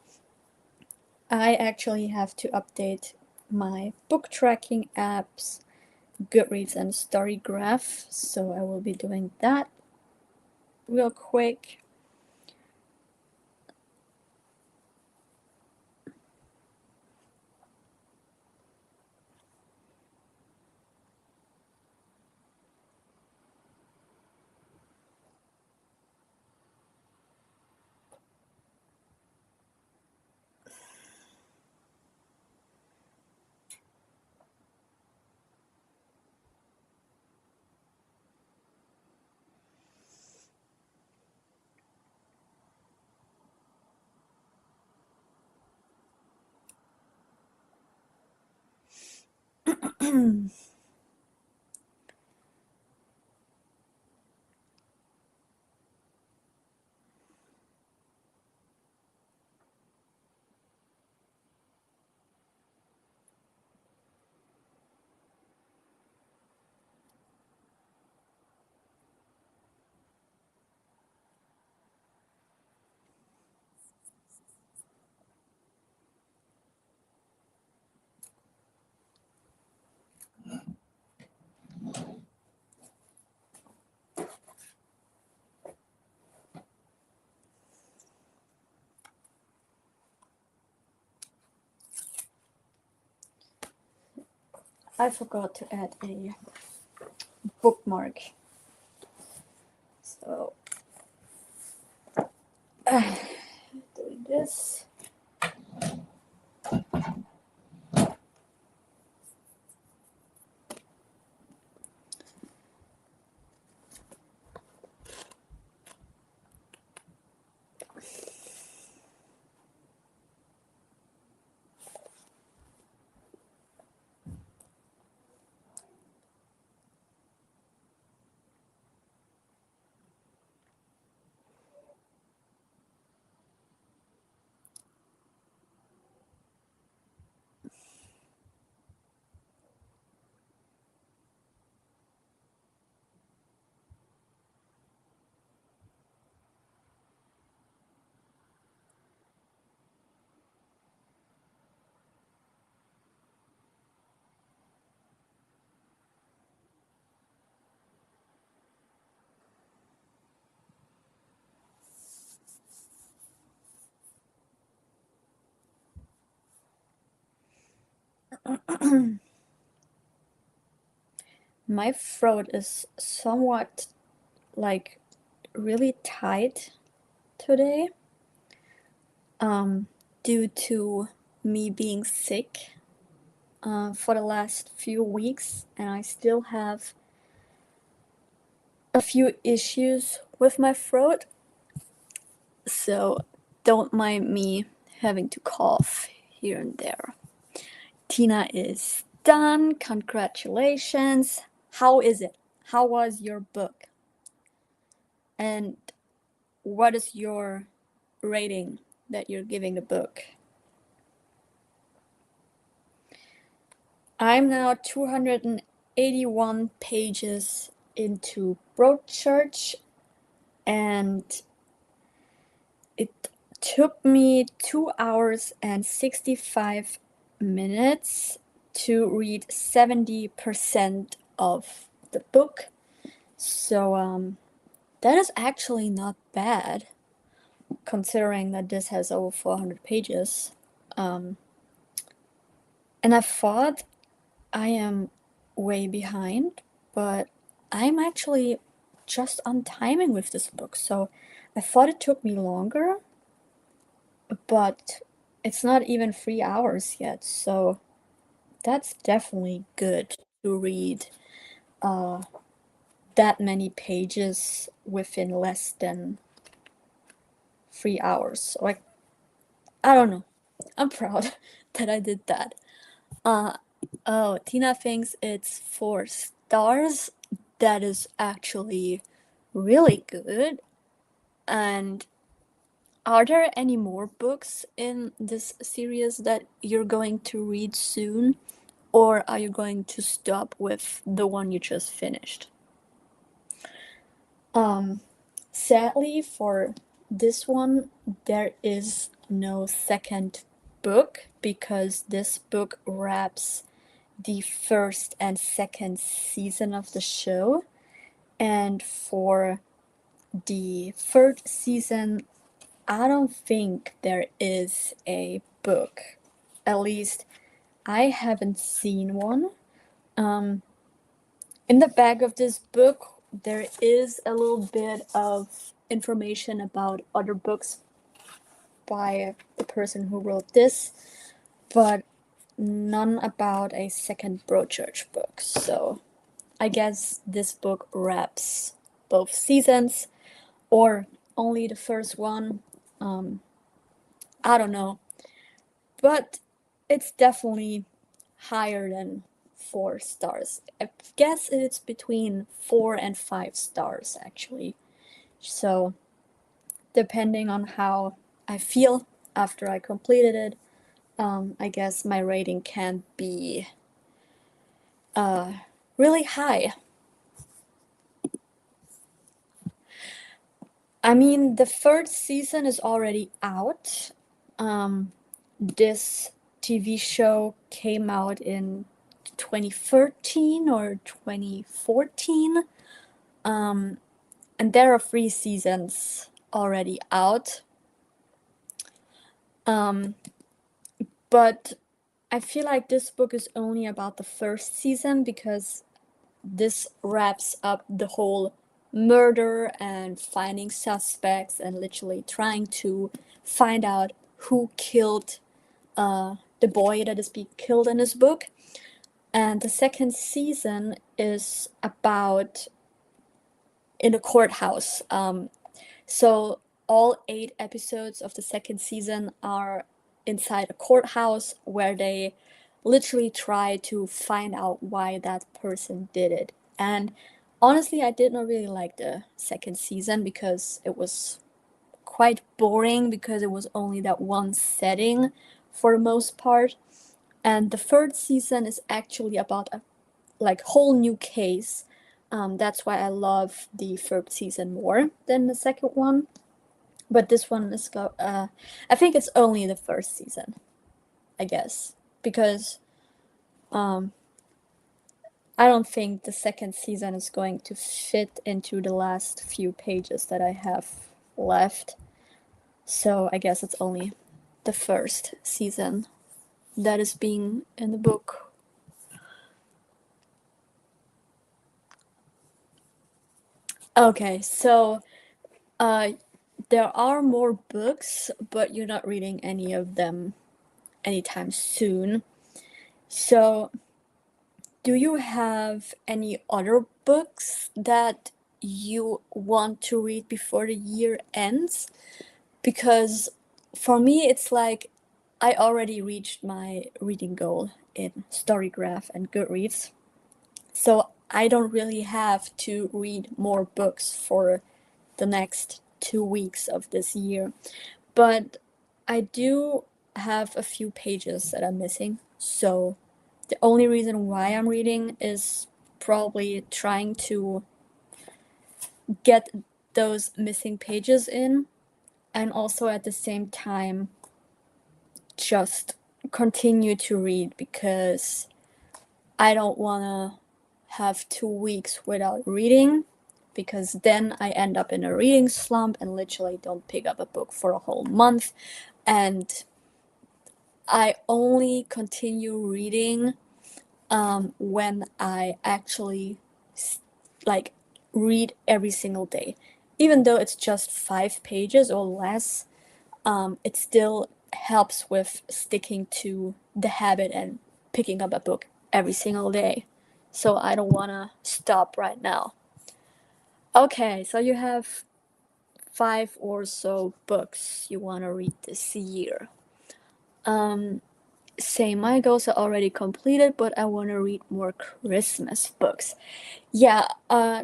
I actually have to update my book tracking apps, Goodreads and Storygraph, so I will be doing that real quick. I forgot to add a bookmark. So, doing this. My throat is somewhat like really tight today, due to me being sick for the last few weeks, and I still have a few issues with my throat, so don't mind me having to cough here and there. Tina is done. Congratulations. How is it? How was your book? And what is your rating that you're giving the book? I'm now 281 pages into Broadchurch, and it took me 2 hours and 65 minutes to read 70% of the book. So that is actually not bad, considering that this has over 400 pages. And I thought I am way behind, but I'm actually just on timing with this book. So I thought it took me longer, but it's not even 3 hours yet. So that's definitely good to read that many pages within less than 3 hours. So I don't know. I'm proud that I did that. Oh, Tina thinks it's 4 stars. That is actually really good. And are there any more books in this series that you're going to read soon? Or are you going to stop with the one you just finished? Sadly, for this one, there is no second book because this book wraps the first and second season of the show. And for the third season, I don't think there is a book. At least I haven't seen one. In the back of this book, there is a little bit of information about other books by the person who wrote this, but none about a second Broadchurch book. So I guess this book wraps both seasons, or only the first one. I don't know. But it's definitely higher than 4 stars. I guess it's between 4 and 5 stars, actually. So, depending on how I feel after I completed it, I guess my rating can be really high. I mean, the third season is already out. This TV show came out in 2013 or 2014. And there are 3 seasons already out. But I feel like this book is only about the first season because this wraps up the whole murder and finding suspects and literally trying to find out who killed the boy that is being killed in this book. And the second season is about in the courthouse. So all 8 episodes of the second season are inside a courthouse where they literally try to find out why that person did it. And honestly, I did not really like the second season because it was quite boring because it was only that one setting for the most part. And the third season is actually about a whole new case. That's why I love the third season more than the second one. But this one is I think it's only the first season, I guess, because I don't think the second season is going to fit into the last few pages that I have left. So I guess it's only the first season that is being in the book. Okay, so there are more books, but you're not reading any of them anytime soon. So, do you have any other books that you want to read before the year ends? Because for me, it's like I already reached my reading goal in Storygraph and Goodreads. So I don't really have to read more books for the next 2 weeks of this year. But I do have a few pages that I'm missing, so the only reason why I'm reading is probably trying to get those missing pages in, and also at the same time just continue to read, because I don't want to have 2 weeks without reading, because then I end up in a reading slump and literally don't pick up a book for a whole month. And I only continue reading when I actually like read every single day. Even though it's just 5 pages or less, it still helps with sticking to the habit and picking up a book every single day. So I don't want to stop right now. Okay, so you have 5 or so books you want to read this year. Same, my goals are already completed, but I want to read more Christmas books. Yeah,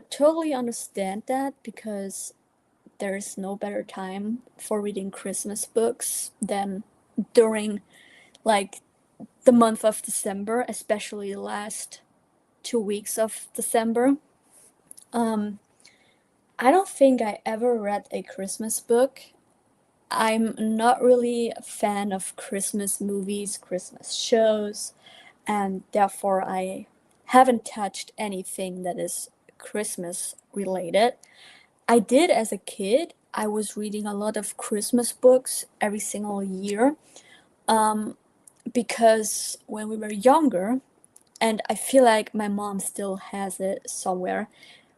totally understand that, because there's no better time for reading Christmas books than during like the month of December, especially the last 2 weeks of December. I don't think I ever read a Christmas book. I'm not really a fan of Christmas movies, Christmas shows, and therefore I haven't touched anything that is Christmas related. I did as a kid. I was reading a lot of Christmas books every single year, because when we were younger, and I feel like my mom still has it somewhere,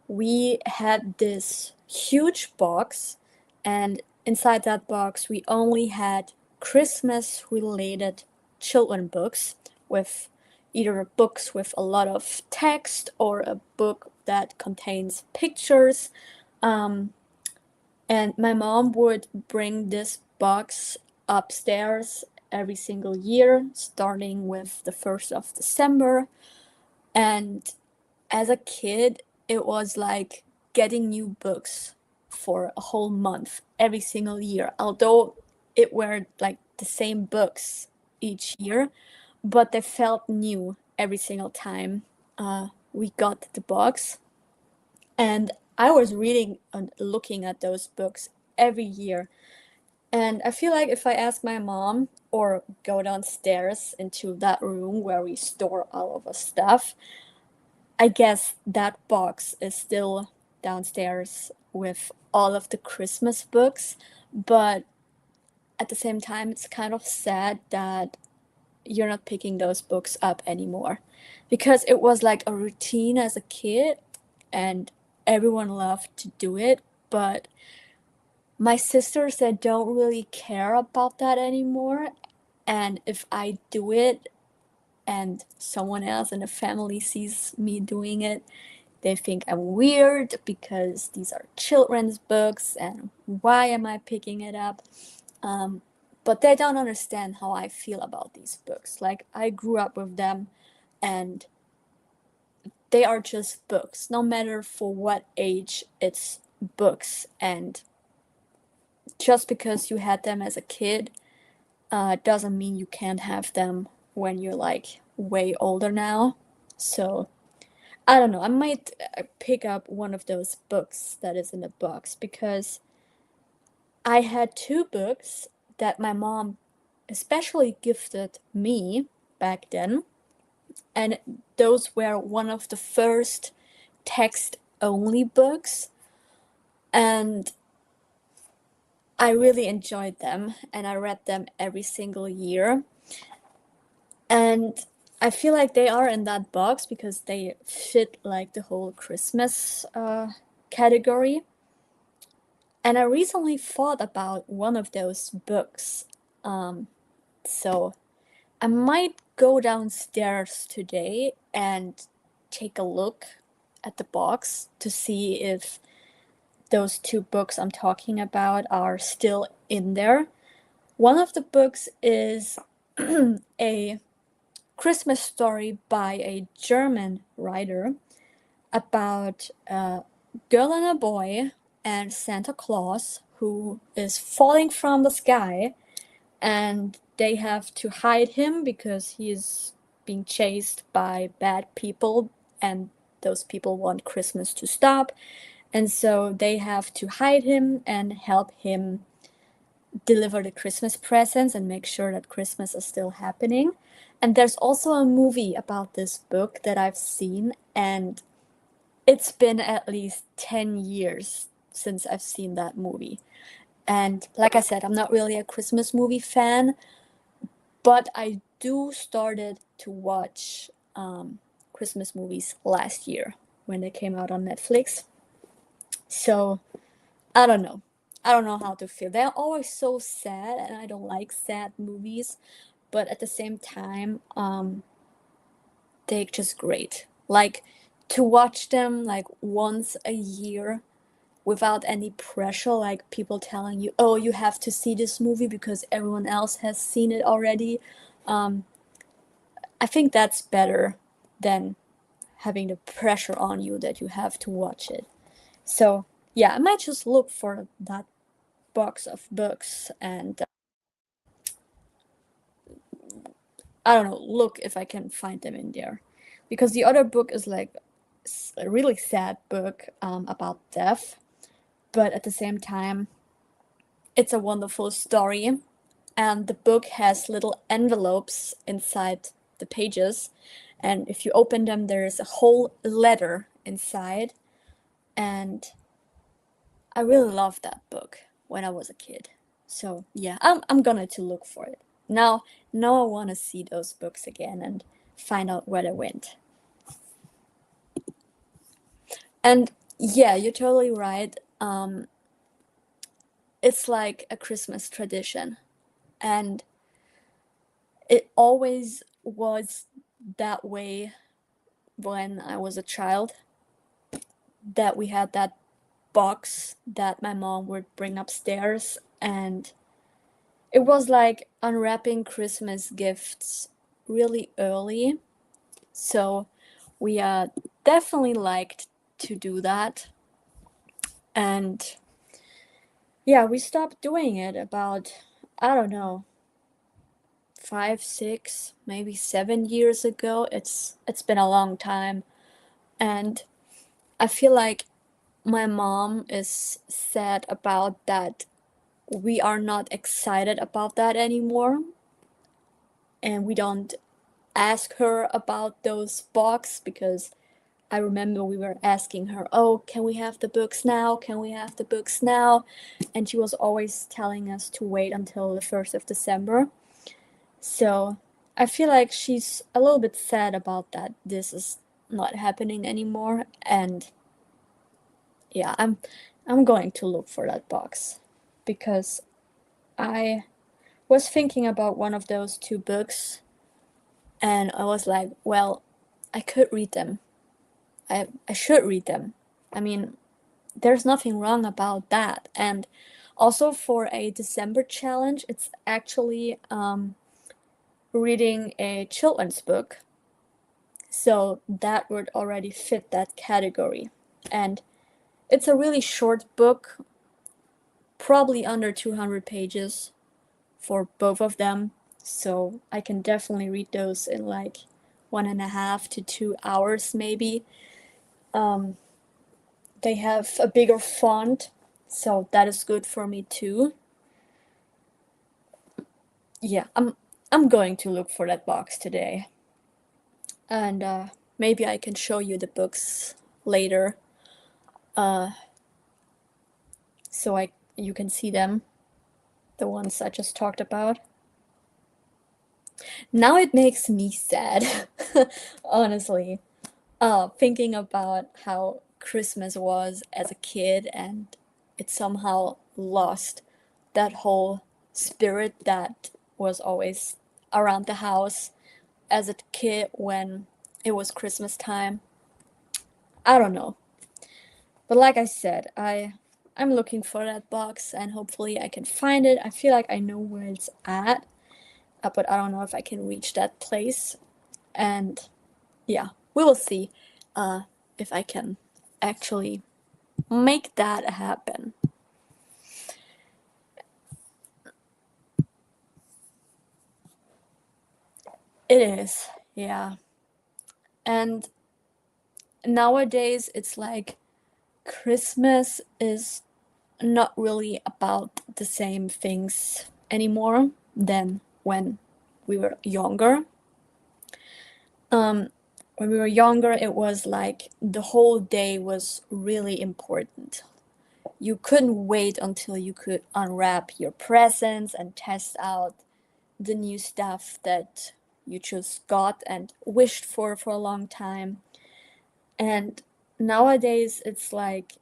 we had this huge box, and inside that box we only had Christmas related children books, with either books with a lot of text or a book that contains pictures. And my mom would bring this box upstairs every single year, starting with the 1st of December. And as a kid, it was like getting new books for a whole month every single year, although it were like the same books each year, but they felt new every single time we got the box. And I was reading and looking at those books every year. And I feel like if I ask my mom or go downstairs into that room where we store all of our stuff, I guess that box is still downstairs with all of the Christmas books. But at the same time, it's kind of sad that you're not picking those books up anymore, because it was like a routine as a kid and everyone loved to do it. But my sisters, they don't really care about that anymore. And if I do it and someone else in the family sees me doing it, they think I'm weird, because these are children's books and why am I picking it up? But they don't understand how I feel about these books. Like, I grew up with them, and they are just books. No matter for what age, it's books. And just because you had them as a kid doesn't mean you can't have them when you're like way older now. So I don't know, I might pick up one of those books that is in the box, because I had 2 books that my mom especially gifted me back then, and those were one of the first text only books, and I really enjoyed them, and I read them every single year. And I feel like they are in that box because they fit like the whole Christmas category. And I recently thought about one of those books. So I might go downstairs today and take a look at the box to see if those 2 books I'm talking about are still in there. One of the books is a Christmas story by a German writer about a girl and a boy and Santa Claus, who is falling from the sky, and they have to hide him because he's being chased by bad people, and those people want Christmas to stop. And so they have to hide him and help him deliver the Christmas presents and make sure that Christmas is still happening. And there's also a movie about this book that I've seen, and it's been at least 10 years since I've seen that movie. And like I said, I'm not really a Christmas movie fan, but I do started to watch Christmas movies last year when they came out on Netflix. So I don't know. I don't know how to feel. They're always so sad, and I don't like sad movies. But at the same time, they're just great. Like to watch them like once a year without any pressure, like people telling you, "Oh, you have to see this movie because everyone else has seen it already." Um, I think that's better than having the pressure on you that you have to watch it. So yeah, I might just look for that box of books and I don't know, look if I can find them in there. Because the other book is like a really sad book about death, but at the same time, it's a wonderful story. And the book has little envelopes inside the pages. And if you open them, there is a whole letter inside. And I really loved that book when I was a kid. So yeah, I'm gonna to look for it. Now I wanna see those books again and find out where they went. And yeah, you're totally right. It's like a Christmas tradition. And it always was that way when I was a child, that we had that box that my mom would bring upstairs, and it was like unwrapping Christmas gifts really early. So we definitely liked to do that. And yeah, we stopped doing it about, I don't know, 5, 6, maybe 7 years ago. It's been a long time. And I feel like my mom is sad about that. We are not excited about that anymore. And we don't ask her about those books because I remember we were asking her, "Oh, can we have the books now? Can we have the books now?" And she was always telling us to wait until the 1st of December. So I feel like she's a little bit sad about that. This is not happening anymore. And yeah, I'm going to look for that box because I was thinking about one of those two books and I was like, well, I could read them. I should read them. I mean, there's nothing wrong about that. And also for a December challenge, it's actually reading a children's book. So that would already fit that category. And it's a really short book, probably under 200 pages for both of them. So I can definitely read those in like 1.5 to 2 hours, maybe. They have a bigger font, so that is good for me too. Yeah, I'm going to look for that box today, and maybe I can show you the books later, so you can see them, the ones I just talked about. Now it makes me sad, honestly, thinking about how Christmas was as a kid, and it somehow lost that whole spirit that was always around the house as a kid when it was Christmas time. I don't know. But like I said, I'm looking for that box and hopefully I can find it. I feel like I know where it's at, but I don't know if I can reach that place. And yeah, we will see if I can actually make that happen. It is, yeah. And nowadays it's like Christmas is not really about the same things anymore than when we were younger. When we were younger, it was like the whole day was really important. You couldn't wait until you could unwrap your presents and test out the new stuff that you just got and wished for a long time. And nowadays, it's like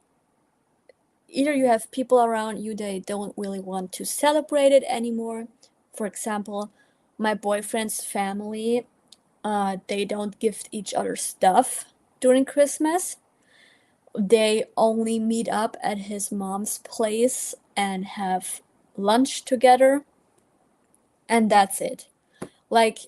either you have people around you they don't really want to celebrate it anymore. For example, my boyfriend's family, they don't gift each other stuff during Christmas. They only meet up at his mom's place and have lunch together, and that's it. Like,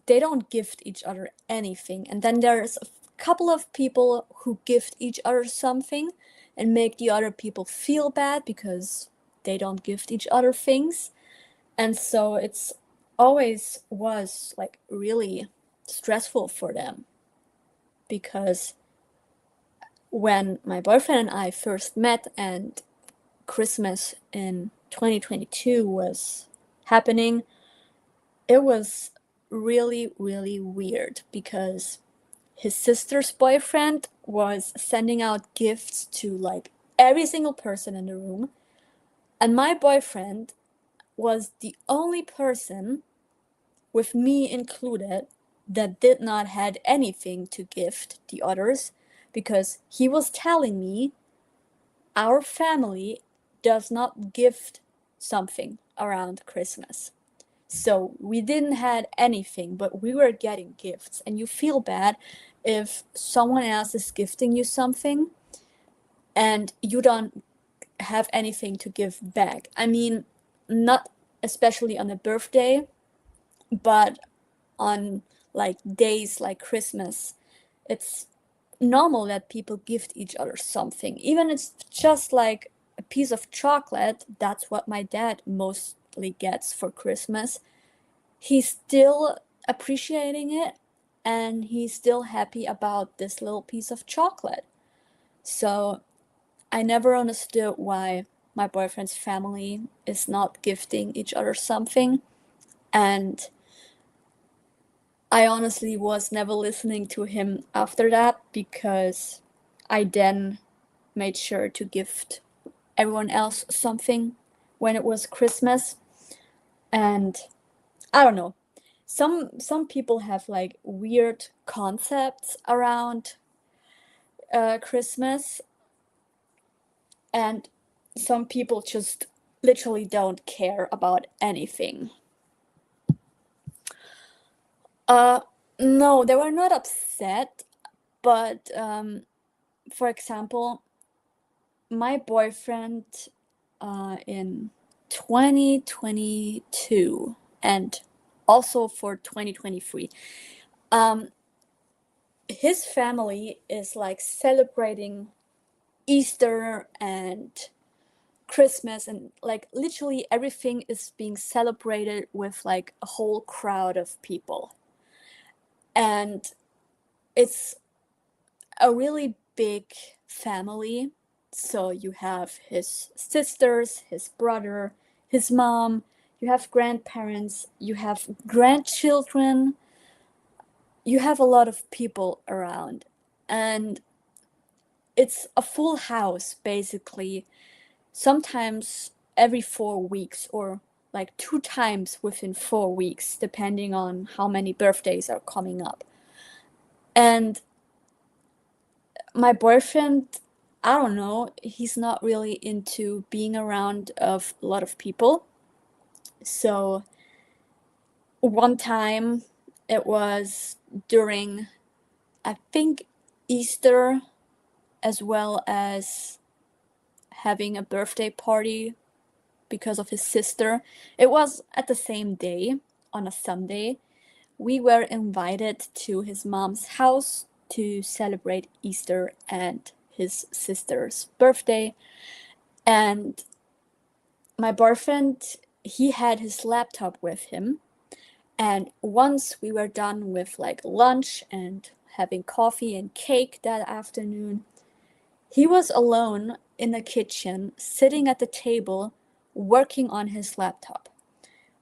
they don't gift each other anything. And then there's a couple of people who gift each other something and make the other people feel bad because they don't gift each other things. And so it's always was like really stressful for them, because when my boyfriend and I first met and Christmas in 2022 was happening, it was really, really weird because his sister's boyfriend was sending out gifts to like every single person in the room, and my boyfriend was the only person, with me included, that did not had anything to gift the others, because he was telling me our family does not gift something around Christmas. So we didn't had anything, but we were getting gifts, and you feel bad if someone else is gifting you something and you don't have anything to give back. I mean, not especially on a birthday, but on like days like Christmas, it's normal that people gift each other something. Even it's just like a piece of chocolate, that's what my dad mostly gets for Christmas. He's still appreciating it, and he's still happy about this little piece of chocolate. So I never understood why my boyfriend's family is not gifting each other something. And I honestly was never listening to him after that, because I then made sure to gift everyone else something when it was Christmas. And I don't know. Some people have like weird concepts around Christmas, and some people just literally don't care about anything. Uh, no, they were not upset, but for example, my boyfriend in 2022 and also for 2023, his family is like celebrating Easter and Christmas, and like literally everything is being celebrated with like a whole crowd of people. And it's a really big family. So you have his sisters, his brother, his mom, you have grandparents, you have grandchildren, you have a lot of people around. And it's a full house basically, sometimes every 4 weeks, or like 2 times within 4 weeks, depending on how many birthdays are coming up. And my boyfriend, I don't know, he's not really into being around of a lot of people. So one time, it was during, I think, Easter, as well as having a birthday party because of his sister. It was at the same day, on a Sunday. We were invited to his mom's house to celebrate Easter and his sister's birthday. And my boyfriend, he had his laptop with him. And once we were done with like lunch and having coffee and cake that afternoon, he was alone in the kitchen, sitting at the table, working on his laptop,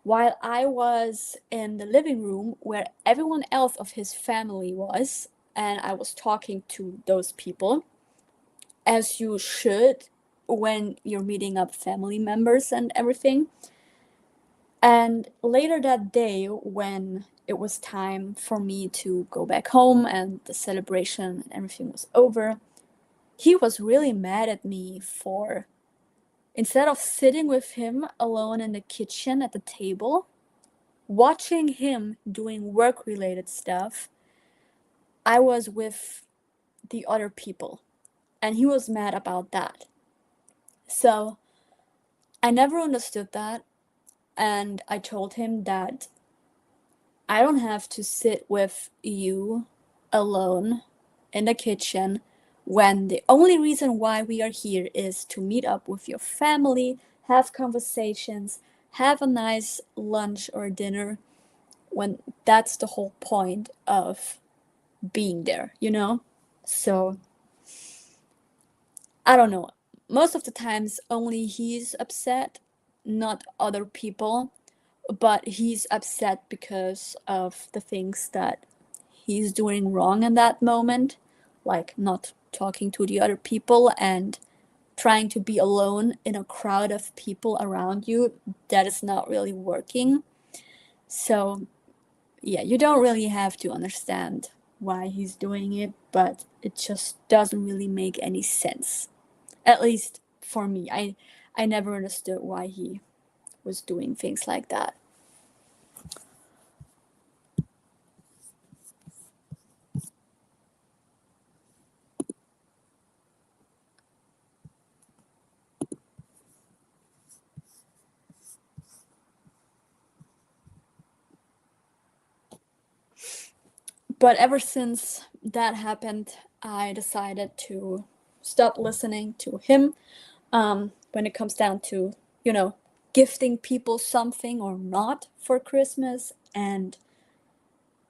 while I was in the living room where everyone else of his family was, and I was talking to those people, as you should when you're meeting up family members and everything. And later that day, when it was time for me to go back home and the celebration and everything was over, he was really mad at me for, instead of sitting with him alone in the kitchen at the table, watching him doing work related stuff, I was with the other people. And he was mad about that. So I never understood that. And I told him that I don't have to sit with you alone in the kitchen when the only reason why we are here is to meet up with your family, have conversations, have a nice lunch or dinner, when that's the whole point of being there, you know? So, I don't know. Most of the times, only he's upset, not other people, but he's upset because of the things that he's doing wrong in that moment, like not talking to the other people and trying to be alone in a crowd of people around you. That is not really working. So, yeah, you don't really have to understand why he's doing it, but it just doesn't really make any sense. At least for me. I never understood why he was doing things like that. But ever since that happened, I decided to stop listening to him when it comes down to, you know, gifting people something or not for Christmas. And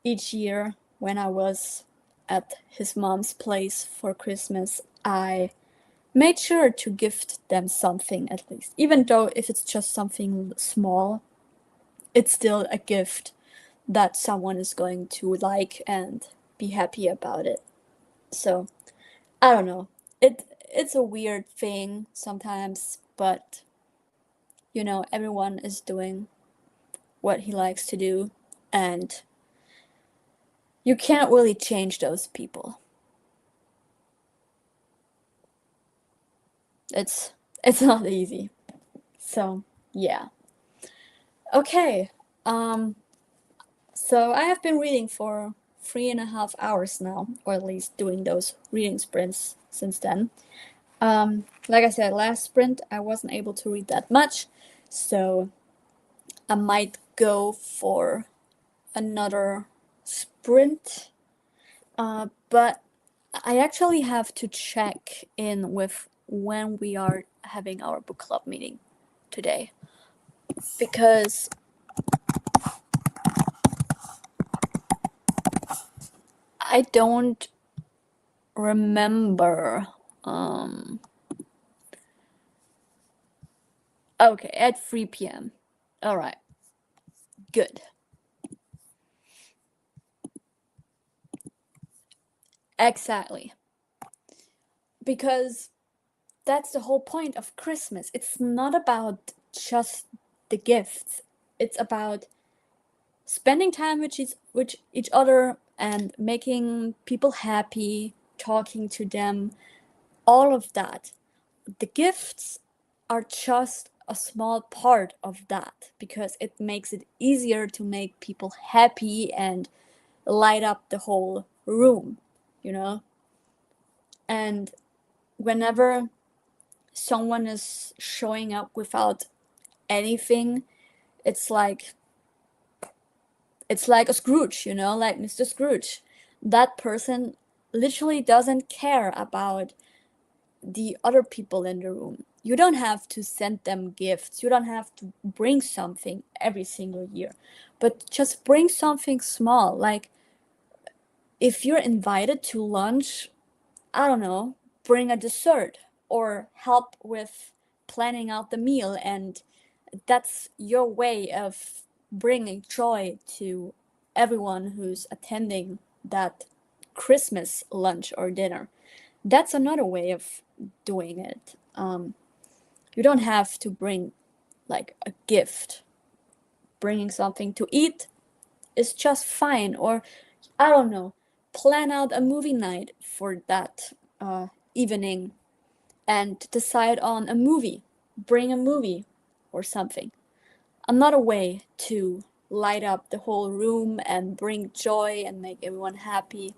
each year when I was at his mom's place for Christmas, I made sure to gift them something at least. Even though if it's just something small, it's still a gift that someone is going to like and be happy about it. So, I don't know. It's a weird thing sometimes, but you know, everyone is doing what he likes to do, and you can't really change those people. It's it's not easy. So, yeah. Okay. Um so I have been reading for 3.5 hours now, or at least doing those reading sprints since then. Like I said, last sprint I wasn't able to read that much, so I might go for another sprint. But I actually have to check in with when we are having our book club meeting today, because I don't remember. Um, okay, at 3 p.m. All right, good. Exactly. Because that's the whole point of Christmas. It's not about just the gifts. It's about spending time with each other and making people happy, talking to them, all of that. The gifts are just a small part of that because it makes it easier to make people happy and light up the whole room, you know? And whenever someone is showing up without anything, it's like a Scrooge, you know, like Mr. Scrooge. That person literally doesn't care about the other people in the room. You don't have to send them gifts. You don't have to bring something every single year, but just bring something small. Like if you're invited to lunch, I don't know, bring a dessert or help with planning out the meal. And that's your way of bringing joy to everyone who's attending that Christmas lunch or dinner. That's another way of doing it. You don't have to bring like a gift. Bringing something to eat is just fine. Or, I don't know, plan out a movie night for that evening and decide on a movie. Bring a movie or something. Another way to light up the whole room and bring joy and make everyone happy.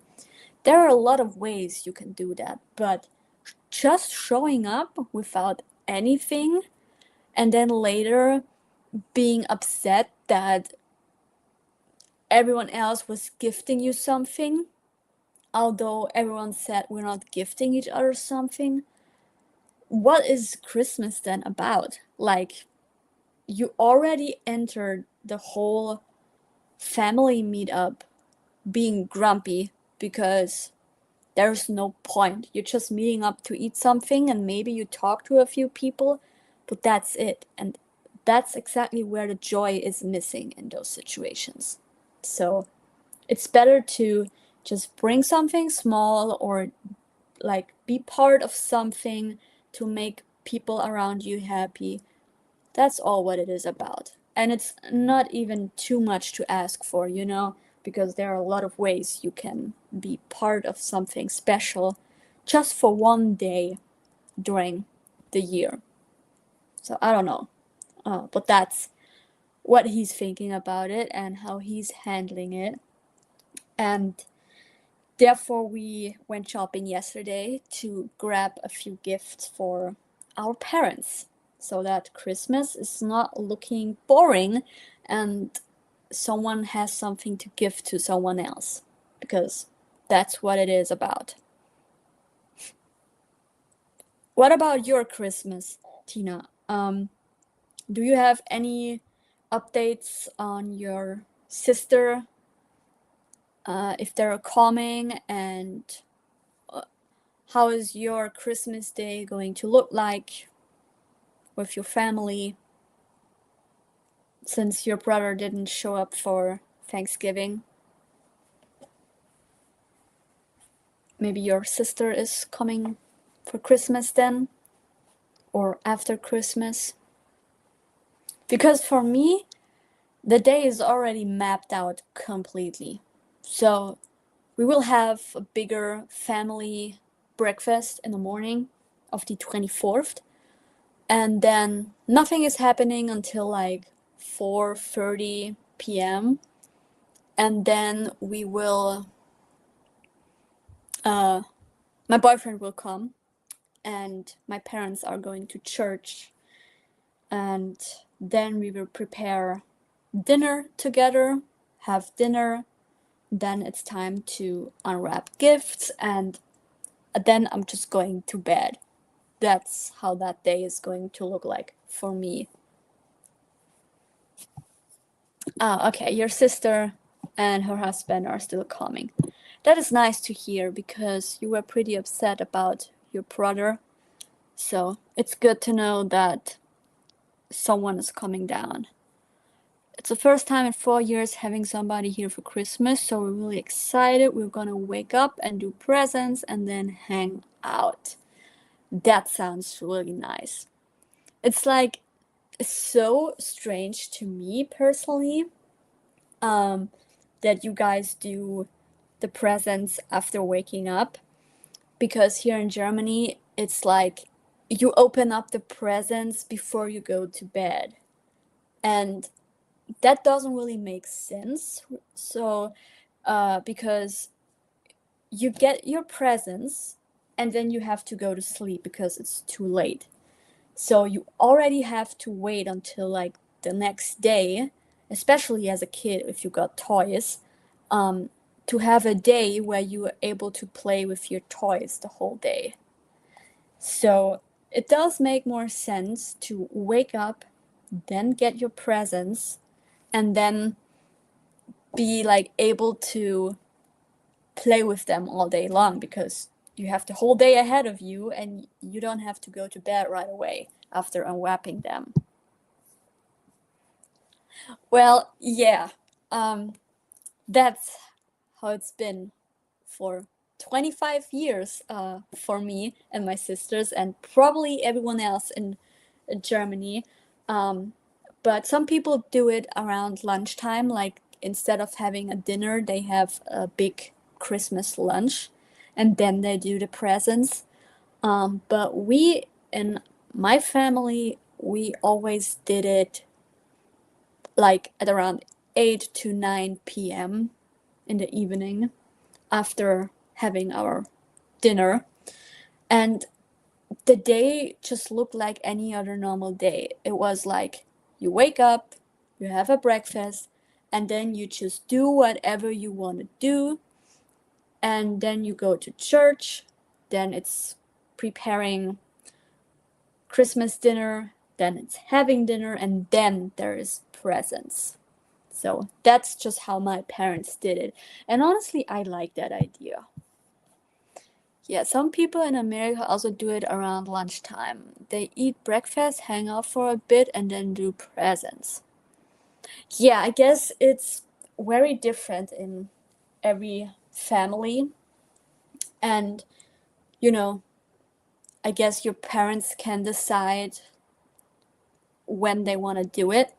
There are a lot of ways you can do that, but just showing up without anything and then later being upset that everyone else was gifting you something, although everyone said we're not gifting each other something. What is Christmas then about? Like, you already entered the whole family meetup being grumpy because there's no point. You're just meeting up to eat something and maybe you talk to a few people, but that's it. And that's exactly where the joy is missing in those situations. So it's better to just bring something small or like be part of something to make people around you happy. That's all what it is about. And it's not even too much to ask for, because there are a lot of ways you can be part of something special just for one day during the year. So I don't know. But that's what he's thinking about it and how he's handling it. And therefore, we went shopping yesterday to grab a few gifts for our parents so that Christmas is not looking boring and someone has something to give to someone else, because that's what it is about. What about your Christmas, Tina? Do you have any updates on your sister, if they're coming, and how is your Christmas day going to look like with your family, since your brother didn't show up for Thanksgiving? Maybe your sister is coming for Christmas then, or after Christmas? Because for me, the day is already mapped out completely. So we will have a bigger family breakfast in the morning of the 24th. And then nothing is happening until like 4:30 p.m. And then we will, my boyfriend will come, and my parents are going to church. And then we will prepare dinner together, have dinner. Then it's time to unwrap gifts, and then I'm just going to bed. That's how that day is going to look like for me. Okay, your sister and her husband are still coming. That is nice to hear, because you were pretty upset about your brother. So it's good to know that someone is coming down. It's the first time in 4 years having somebody here for Christmas, so we're really excited. We're gonna wake up and do presents and then hang out. That sounds really nice. It's like so strange to me personally, that you guys do the presents after waking up, because here in Germany it's like you open up the presents before you go to bed, and that doesn't really make sense. So because you get your presents and then you have to go to sleep because it's too late. So you already have to wait until like the next day, especially as a kid if you got toys, to have a day where you are able to play with your toys the whole day. So it does make more sense to wake up, then get your presents, and then be like able to play with them all day long, because you have the whole day ahead of you and you don't have to go to bed right away after unwrapping them. Well, yeah, that's how it's been for 25 years for me and my sisters, and probably everyone else in Germany. But some people do it around lunchtime, like instead of having a dinner, they have a big Christmas lunch and then they do the presents. But we, in my family, we always did it like at around 8 to 9 p.m. in the evening after having our dinner. And the day just looked like any other normal day. It was like you wake up, you have a breakfast, and then you just do whatever you want to do. And then you go to church, then it's preparing Christmas dinner, then it's having dinner, and then there is presents. So that's just how my parents did it. And honestly, I like that idea. Yeah, some people in America also do it around lunchtime. They eat breakfast, hang out for a bit, and then do presents. Yeah, I guess it's very different in every family. And, you know, I guess your parents can decide when they want to do it.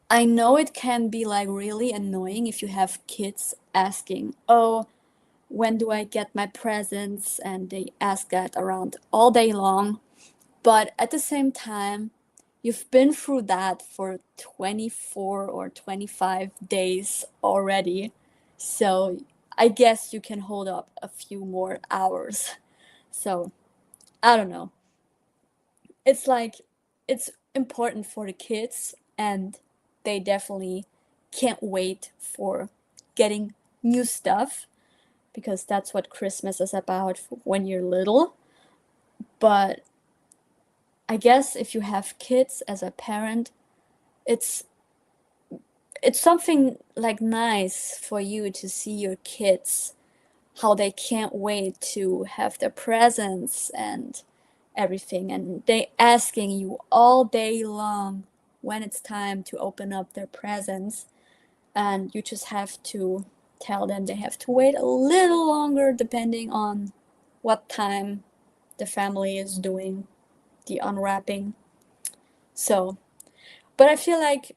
I know it can be like really annoying if you have kids asking, oh, when do I get my presents? And they ask that around all day long. But at the same time, you've been through that for 24 or 25 days already. So I guess you can hold up a few more hours. So I don't know. It's like, it's important for the kids, and they definitely can't wait for getting new stuff, because that's what Christmas is about when you're little. But I guess if you have kids as a parent, it's it's something like nice for you to see your kids, how they can't wait to have their presents and everything, and they asking you all day long when it's time to open up their presents, and you just have to tell them they have to wait a little longer depending on what time the family is doing the unwrapping. So, but I feel like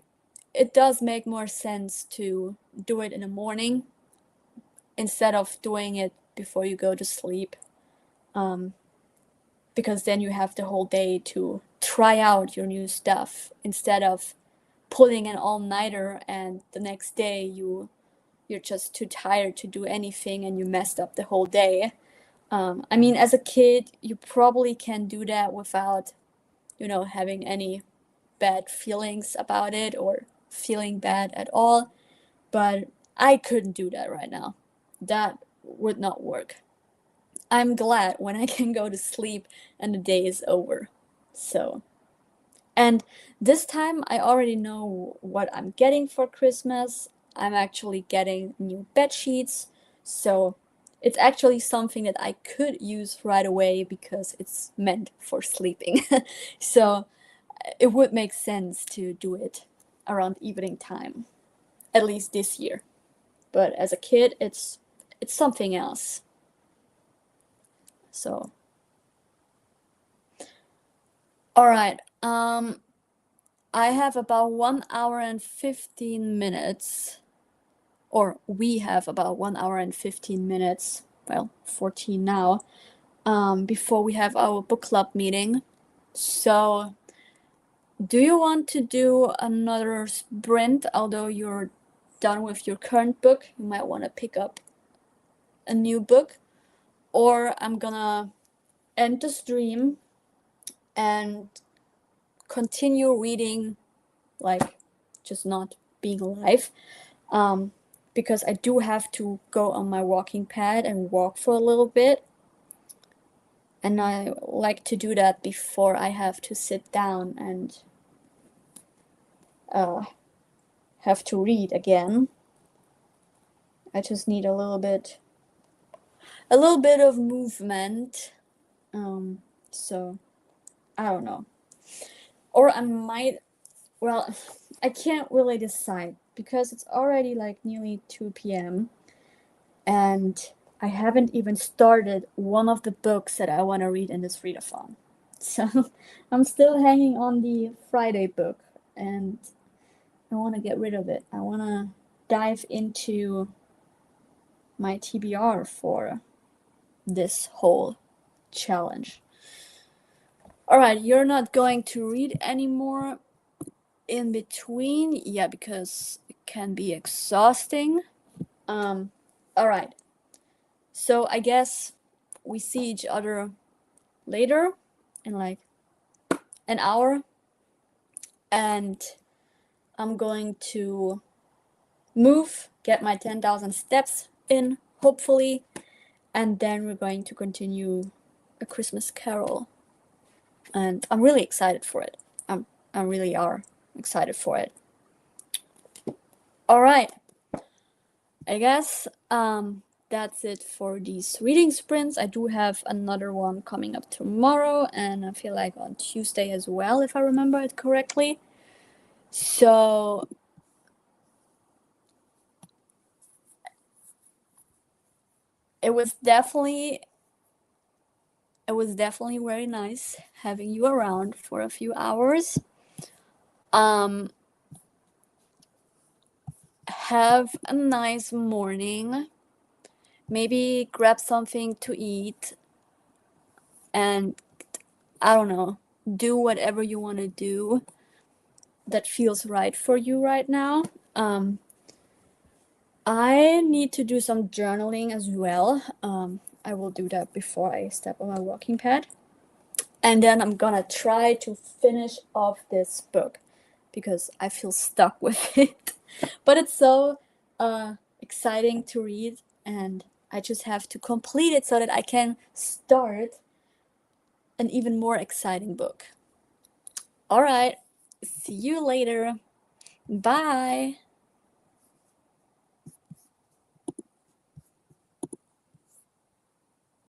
it does make more sense to do it in the morning instead of doing it before you go to sleep, because then you have the whole day to try out your new stuff instead of pulling an all-nighter and the next day you're just too tired to do anything and you messed up the whole day. I mean, as a kid, you probably can do that without, having any bad feelings about it or feeling bad at all. But I couldn't do that right now. That would not work. I'm glad when I can go to sleep and the day is over. So, and this time I already know what I'm getting for Christmas. I'm actually getting new bed sheets. So, it's actually something that I could use right away because it's meant for sleeping. So, it would make sense to do it around evening time, at least this year. But as a kid, it's something else. So, all right. I have about 1 hour and 15 minutes, or we have about 1 hour and 15 minutes. Well, 14 now. Before we have our book club meeting. So, do you want to do another sprint? Although you're done with your current book, you might want to pick up a new book, or I'm gonna end the stream and continue reading, like just not being alive, because I do have to go on my walking pad and walk for a little bit, And I like to do that before I have to sit down and have to read again. I just need a little bit of movement. So I don't know. Or I might, well, I can't really decide because it's already like nearly 2 p.m. and I haven't even started one of the books that I want to read in this readathon. So I'm still hanging on the Friday book and I want to get rid of it. I want to dive into my TBR for this whole challenge. Alright, you're not going to read anymore in between? Yeah, because it can be exhausting. Alright. So I guess we see each other later in like an hour. And I'm going to move, get my 10,000 steps in, hopefully. And then we're going to continue A Christmas Carol. And I'm really excited for it. I really are excited for it. All right. I guess that's it for these reading sprints. I do have another one coming up tomorrow, and I feel like on Tuesday as well, if I remember it correctly. So it was definitely very nice having you around for a few hours. Have a nice morning. Maybe grab something to eat and I don't know, do whatever you want to do that feels right for you right now. I need to do some journaling as well. I will do that before I step on my walking pad. And then I'm gonna try to finish off this book because I feel stuck with it. But it's so exciting to read, and I just have to complete it so that I can start an even more exciting book. All right, see you later. Bye.